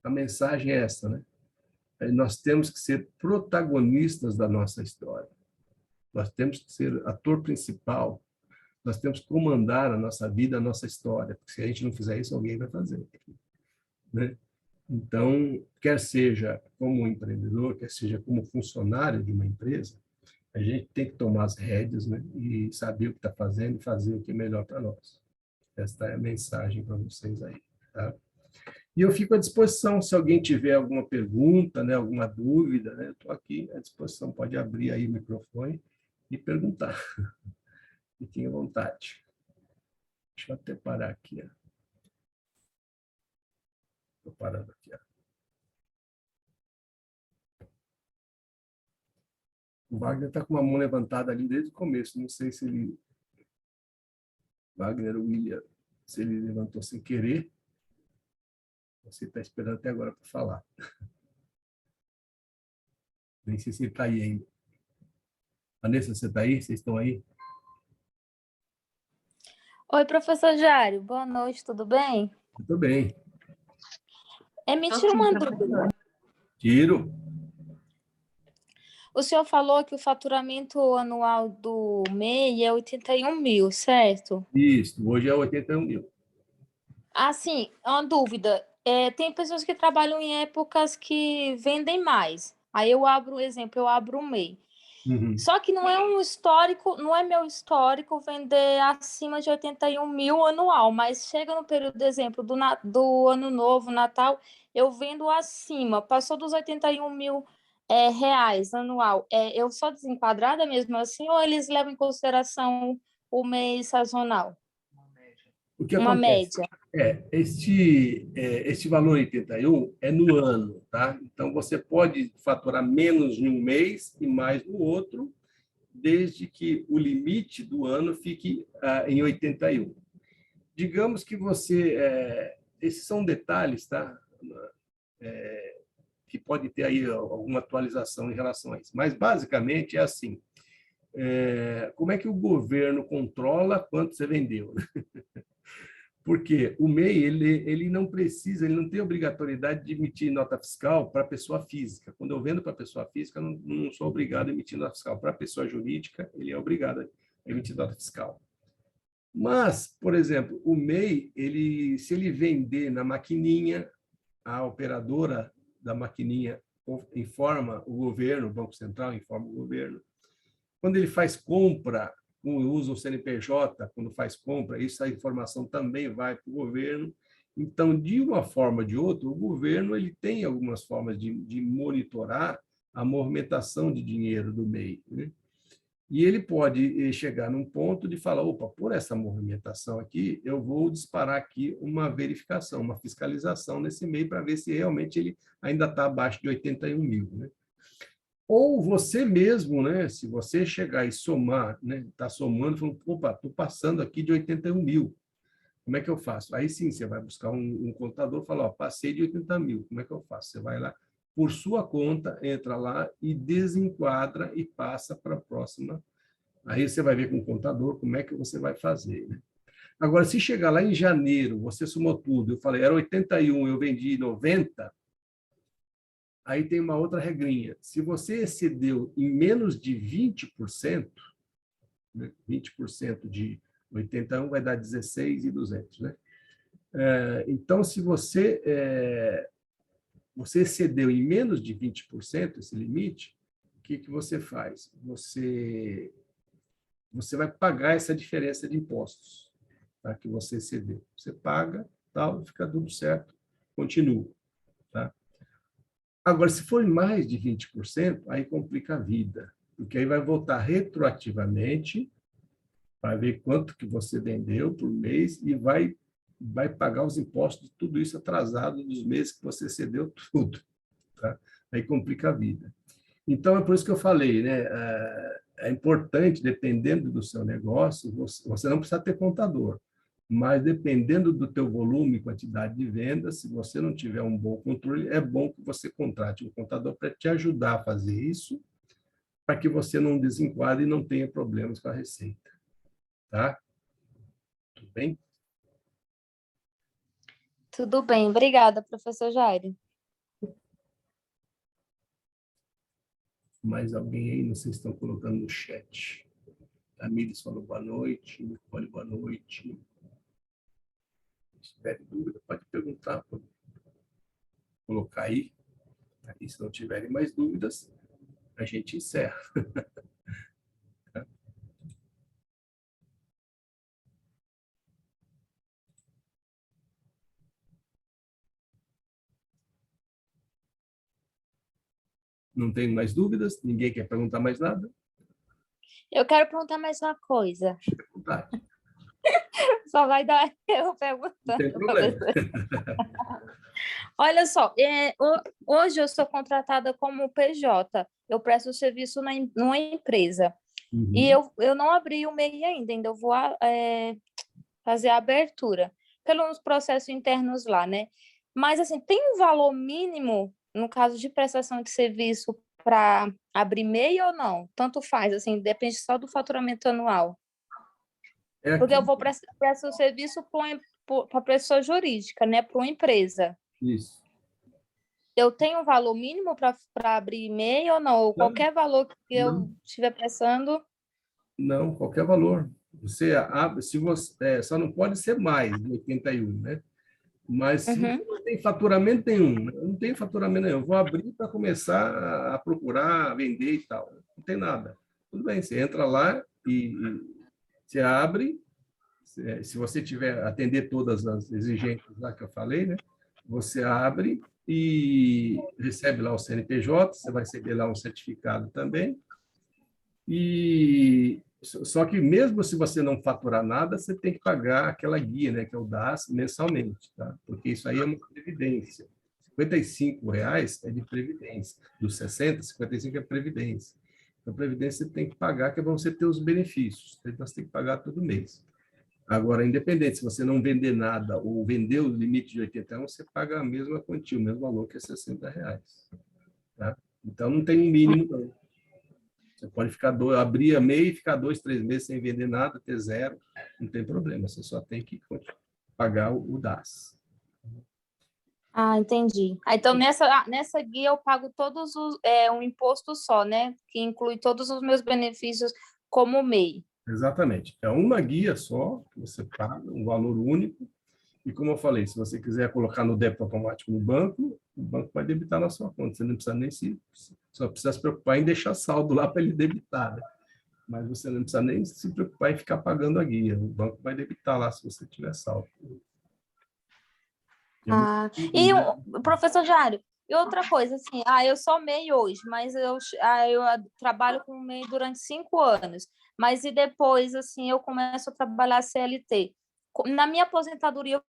a mensagem é essa, né? Nós temos que ser protagonistas da nossa história. Nós temos que ser ator principal. Nós temos que comandar a nossa vida, a nossa história, porque se a gente não fizer isso, alguém vai fazer. Né? Então, quer seja como empreendedor, quer seja como funcionário de uma empresa, a gente tem que tomar as rédeas, né? E saber o que está fazendo e fazer o que é melhor para nós. Esta é a mensagem para vocês aí, tá? E eu fico à disposição, se alguém tiver alguma pergunta, né, alguma dúvida, né, eu estou aqui à disposição, pode abrir aí o microfone e perguntar. Fiquem à vontade. Deixa eu até parar aqui. Estou parando aqui. O Wagner está com uma mão levantada ali desde o começo. Não sei se ele... Wagner, William, se ele levantou sem querer. Você está esperando até agora para falar. Nem sei se ele está aí ainda. Vanessa, você está aí? Vocês estão aí? Oi, professor Jário. Boa noite, tudo bem? Tudo bem. Me tira uma dúvida. Tiro. O senhor falou que o faturamento anual do MEI é 81 mil, certo? Isso, hoje é 81 mil. Assim, uma dúvida. Tem pessoas que trabalham em épocas que vendem mais. Aí eu abro, exemplo, eu abro um MEI. Uhum. Só que não é um histórico, não é meu histórico vender acima de 81 mil anual, mas chega no período, exemplo, do Ano Novo, Natal, eu vendo acima, passou dos 81 mil reais anual. Eu sou desenquadrada mesmo assim, ou eles levam em consideração o mês sazonal? O que Uma acontece? média. Este valor 81 é no ano, tá? Então, você pode faturar menos em um mês e mais no outro, desde que o limite do ano fique em 81. Digamos que esses são detalhes, tá? Que pode ter aí alguma atualização em relação a isso. Mas, basicamente, é assim. Como é que o governo controla quanto você vendeu, né? Porque o MEI ele não precisa, ele não tem obrigatoriedade de emitir nota fiscal para pessoa física. Quando eu vendo para pessoa física, eu não sou obrigado a emitir nota fiscal. Para pessoa jurídica, ele é obrigado a emitir nota fiscal. Mas, por exemplo, o MEI, se ele vender na maquininha, a operadora da maquininha informa o governo, o Banco Central informa o governo. Quando ele faz compra, usa o CNPJ, quando faz compra, essa informação também vai para o governo. Então, de uma forma ou de outra, o governo ele tem algumas formas de monitorar a movimentação de dinheiro do MEI, né? E ele pode chegar num ponto de falar, opa, por essa movimentação aqui, eu vou disparar aqui uma verificação, uma fiscalização nesse MEI para ver se realmente ele ainda está abaixo de 81 mil, né? Ou você mesmo, né? Se você chegar e somar, né? Está somando, falando, opa, estou passando aqui de 81 mil. Como é que eu faço? Aí sim, você vai buscar um contador e fala, ó, passei de 80 mil. Como é que eu faço? Você vai lá, por sua conta, entra lá e desenquadra e passa para a próxima. Aí você vai ver com o contador como é que você vai fazer, né? Agora, se chegar lá em janeiro, você somou tudo, eu falei, era 81, eu vendi 90, aí tem uma outra regrinha. Se você excedeu em menos de 20%, né, 20% de 81 vai dar 16.200, né? Então, se você excedeu em menos de 20% esse limite, o que você faz? Você vai pagar essa diferença de impostos, tá, que você excedeu. Você paga, tal, fica tudo certo, continua. Tá? Agora, se for mais de 20%, aí complica a vida, porque aí vai voltar retroativamente para ver quanto que você vendeu por mês e vai pagar os impostos de tudo isso atrasado dos meses que você cedeu tudo. Tá? Aí complica a vida. Então, é por isso que eu falei, né? É importante, dependendo do seu negócio, você não precisa ter contador, mas dependendo do teu volume e quantidade de vendas, se você não tiver um bom controle, é bom que você contrate um contador para te ajudar a fazer isso, para que você não desenquadre e não tenha problemas com a receita. Tá? Tudo bem? Tudo bem, obrigada, professor Jairo. Mais alguém aí? Não sei se estão colocando no chat. A Miris falou boa noite, Nicole, boa noite. Se tiver dúvida, pode perguntar, pode colocar aí. Aí, se não tiverem mais dúvidas, a gente encerra. Não tenho mais dúvidas? Ninguém quer perguntar mais nada? Eu quero perguntar mais uma coisa. Tá, Só vai dar eu não tem perguntando, problema. professor. Olha só, hoje eu sou contratada como PJ. Eu presto serviço numa empresa. E Uhum. eu não abri o MEI ainda eu vou fazer a abertura pelos processos internos lá, né? Mas, assim, tem um valor mínimo, no caso de prestação de serviço, para abrir MEI ou não? Tanto faz, assim, depende só do faturamento anual. É Porque eu aqui, vou prestar o serviço para pessoa jurídica, né? Para uma empresa. isso. Eu tenho um valor mínimo para abrir MEI ou não? Ou Não, qualquer valor que eu não, estiver prestando? não, qualquer valor. Você abre, se você, só não pode ser mais de 81, né? Mas se você Uhum. não tem faturamento nenhum, né? Eu não tenho faturamento nenhum, eu vou abrir para começar a procurar, a vender e tal. Não tem nada. Tudo bem, você entra lá e você abre, se você tiver atender todas as exigências lá que eu falei, né? Você abre e recebe lá o CNPJ, você vai receber lá um certificado também. E só que mesmo se você não faturar nada, você tem que pagar aquela guia, né, que é o DAS, mensalmente, tá? Porque isso aí é uma previdência. R$ 55 é de previdência. Dos 60, 55 é previdência. Então, previdência você tem que pagar, que é para você ter os benefícios. Então, você tem que pagar todo mês. Agora, independente, se você não vender nada ou vender o limite de 81, você paga a mesma quantia, o mesmo valor, que é R$ 60. Tá? Então, não tem um mínimo, não. Você pode abrir a MEI e ficar 2, 3 meses sem vender nada, ter zero, não tem problema, você só tem que pagar o DAS. Ah, entendi. Então, nessa guia eu pago um imposto só, né? Que inclui todos os meus benefícios como MEI. Exatamente. É uma guia só, que você paga, um valor único, e como eu falei, se você quiser colocar no débito automático no banco, o banco vai debitar na sua conta, você não precisa nem só precisa se preocupar em deixar saldo lá para ele debitar, né? Mas você não precisa nem se preocupar em ficar pagando a guia, o banco vai debitar lá se você tiver saldo. É muito Ah, simples, e né? o professor Jário, e outra coisa, assim, eu sou MEI hoje, mas eu trabalho com MEI durante 5 anos, mas e depois, assim, eu começo a trabalhar CLT. Na minha aposentadoria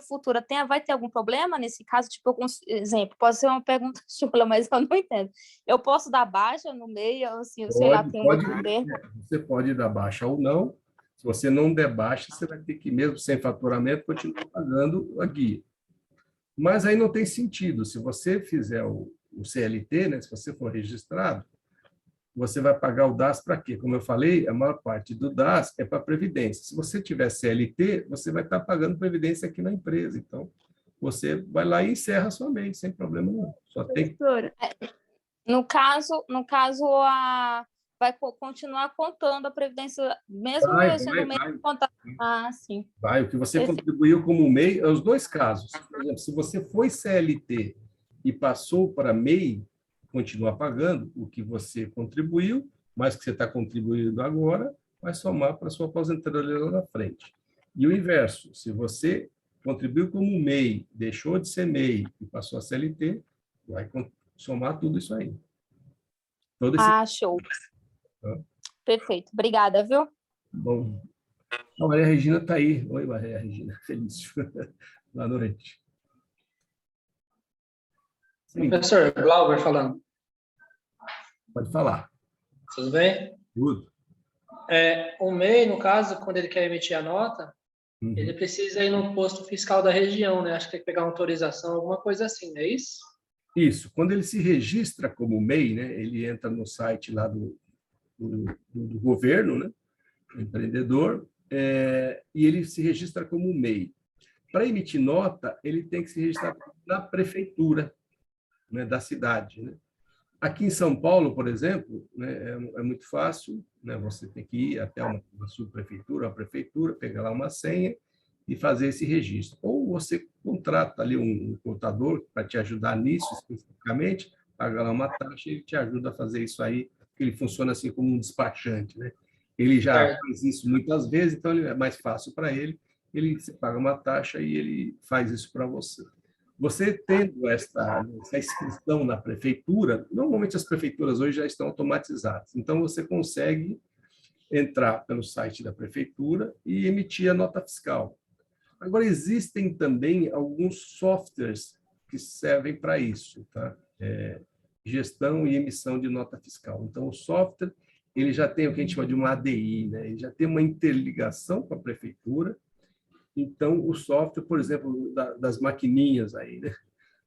futura, vai ter algum problema nesse caso? Tipo, exemplo, pode ser uma pergunta chula, mas eu não entendo. Eu posso dar baixa no MEI, assim, sei lá, tem um Pode, outro termo? você pode dar baixa ou não. Se você não der baixa, você vai ter que, mesmo sem faturamento, continuar pagando a guia. Mas aí não tem sentido. Se você fizer o CLT, né, se você for registrado, você vai pagar o DAS para quê? Como eu falei, a maior parte do DAS é para Previdência. Se você tiver CLT, você vai estar pagando Previdência aqui na empresa. Então, você vai lá e encerra a sua MEI, sem problema nenhum. Só tem que... Professora, no caso, vai continuar contando a previdência, mesmo Vai, eu sendo vai, MEI, vai. contar. Ah, sim. Vai, o que você Perfeito. contribuiu como MEI, é os dois casos. Por exemplo, se você foi CLT e passou para MEI, continua pagando o que você contribuiu, mais que você está contribuindo agora, vai somar para a sua aposentadoria lá na frente. E o inverso, se você contribuiu como MEI, deixou de ser MEI e passou a CLT, vai somar tudo isso aí. Todo esse... Ah, show. Tá? Perfeito. Obrigada, viu? Bom, a Maria Regina está aí. Oi, Maria Regina. Feliz. Boa noite. Sim, Professor Glauber falando. pode falar. Tudo bem? Tudo. O MEI, no caso, quando ele quer emitir a nota, ele Uhum. precisa ir no posto fiscal da região, né? Acho que tem que pegar uma autorização, alguma coisa assim, não é isso? Isso. Quando ele se registra como MEI, né, ele entra no site lá do governo, né, do empreendedor, e ele se registra como MEI. Para emitir nota, ele tem que se registrar na prefeitura, né, da cidade, né? Aqui em São Paulo, por exemplo, né, é muito fácil, né? Você tem que ir até uma subprefeitura, uma prefeitura, pegar lá uma senha e fazer esse registro. Ou você contrata ali um contador para te ajudar nisso especificamente, paga lá uma taxa e ele te ajuda a fazer isso aí, porque ele funciona assim como um despachante, né? Ele já Certo. faz isso muitas vezes, então é mais fácil para ele. Ele você paga uma taxa e ele faz isso para você. Você tendo essa inscrição na prefeitura, normalmente as prefeituras hoje já estão automatizadas, então você consegue entrar pelo site da prefeitura e emitir a nota fiscal. Agora, existem também alguns softwares que servem para isso, tá? Gestão e emissão de nota fiscal. Então, o software ele já tem o que a gente chama de uma ADI, né? Ele já tem uma interligação com a prefeitura. Então, o software, por exemplo, das maquininhas aí, né?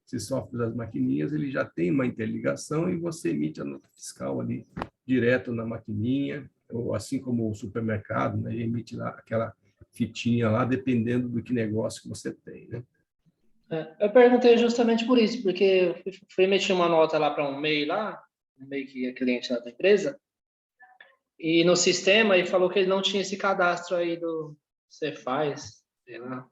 Esse software das maquininhas, ele já tem uma interligação e você emite a nota fiscal ali direto na maquininha, ou assim como o supermercado, né? Ele emite lá aquela fitinha lá, dependendo do que negócio que você tem, né? Eu perguntei justamente por isso, porque eu fui emitir uma nota lá para um MEI lá, um MEI que é cliente lá da empresa, e no sistema ele falou que ele não tinha esse cadastro aí do Cefaz, sei lá.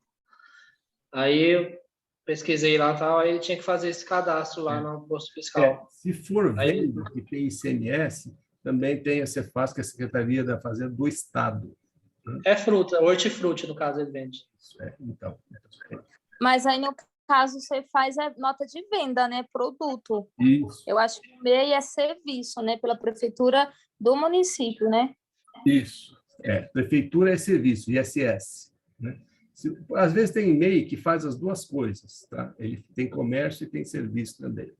Aí eu pesquisei lá e tal, aí tinha que fazer esse cadastro lá no posto fiscal. Se for Aí, venda que tem ICMS, também tem a Cefaz, que é a Secretaria da Fazenda do Estado. é fruta, hortifruti, no caso, ele vende. Então. Mas aí, no caso, você faz a nota de venda, né? Produto. Isso. Eu acho que o MEI é serviço, né? Pela prefeitura do município, né? Isso. Prefeitura é serviço, ISS. Né? Às vezes tem MEI que faz as duas coisas, tá? Ele tem comércio e tem serviço também.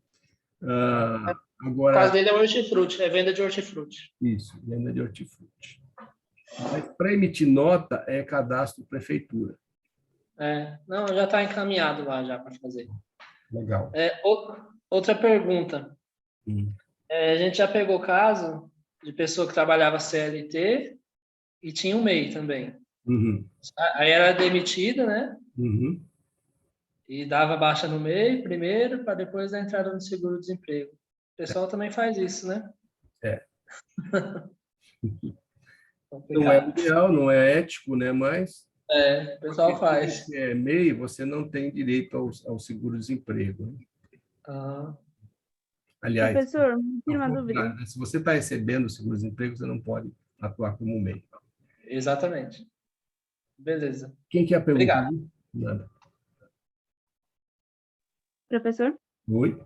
Agora, O caso dele é hortifruti, é venda de hortifruti. Isso, venda de hortifruti. Mas para emitir nota é cadastro prefeitura. Não, já está encaminhado lá já para fazer. Legal. Outra pergunta. A gente já pegou caso de pessoa que trabalhava CLT e tinha um MEI também. Aí era demitida, né? E dava baixa no MEI primeiro, para depois a entrada no seguro-desemprego. O pessoal também faz isso, né? Não é ideal, não é ético, né? Mas o pessoal faz. Se é MEI, você não tem direito ao seguro-desemprego. Né? Aliás, Professor, me tira uma dúvida. se você está recebendo o seguro-desemprego, você não pode atuar como MEI. Exatamente. Beleza. Quem quer perguntar? Obrigado. Nada. Professor, Oi?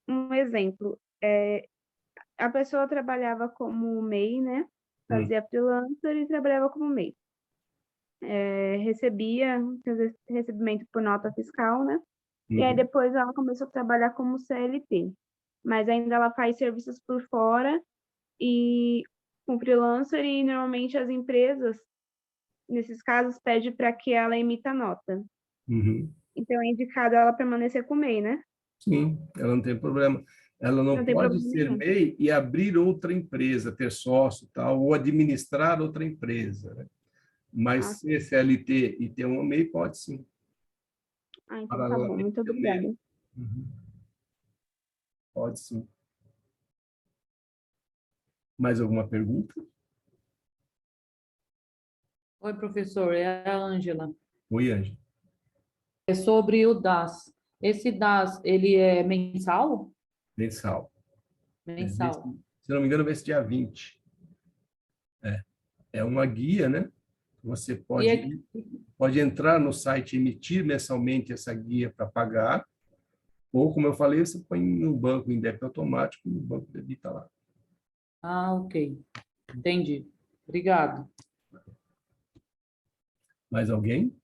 um exemplo. A pessoa trabalhava como MEI, né? Fazia freelancer e trabalhava como MEI. Recebia recebimento por nota fiscal, né? E aí depois ela começou a trabalhar como CLT. Mas ainda ela faz serviços por fora e com freelancer e normalmente as empresas, nesses casos, pedem para que ela emita nota. Então é indicado ela permanecer com o MEI, né? Sim, ela não tem problema. Ela não pode ser MEI e abrir outra empresa, ter sócio, tal, ou administrar outra empresa. Né? Mas ser CLT e ter uma MEI pode sim. Então tá bom. Muito obrigada. Pode sim. Mais alguma pergunta? Oi, professor, é a Ângela. Oi, Ângela. É sobre o DAS. Esse DAS, ele é mensal? Mensal. Mensal. Se não me engano, vai ser dia 20. É uma guia, né? Você pode entrar no site e emitir mensalmente essa guia para pagar, ou, como eu falei, você põe no banco em débito automático e o banco debita lá. Ok. Entendi. Obrigado. Mais alguém?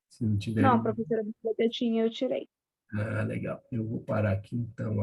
Se não tiver... Não, professora, a biblioteca eu tirei. Legal. Eu vou parar aqui, então,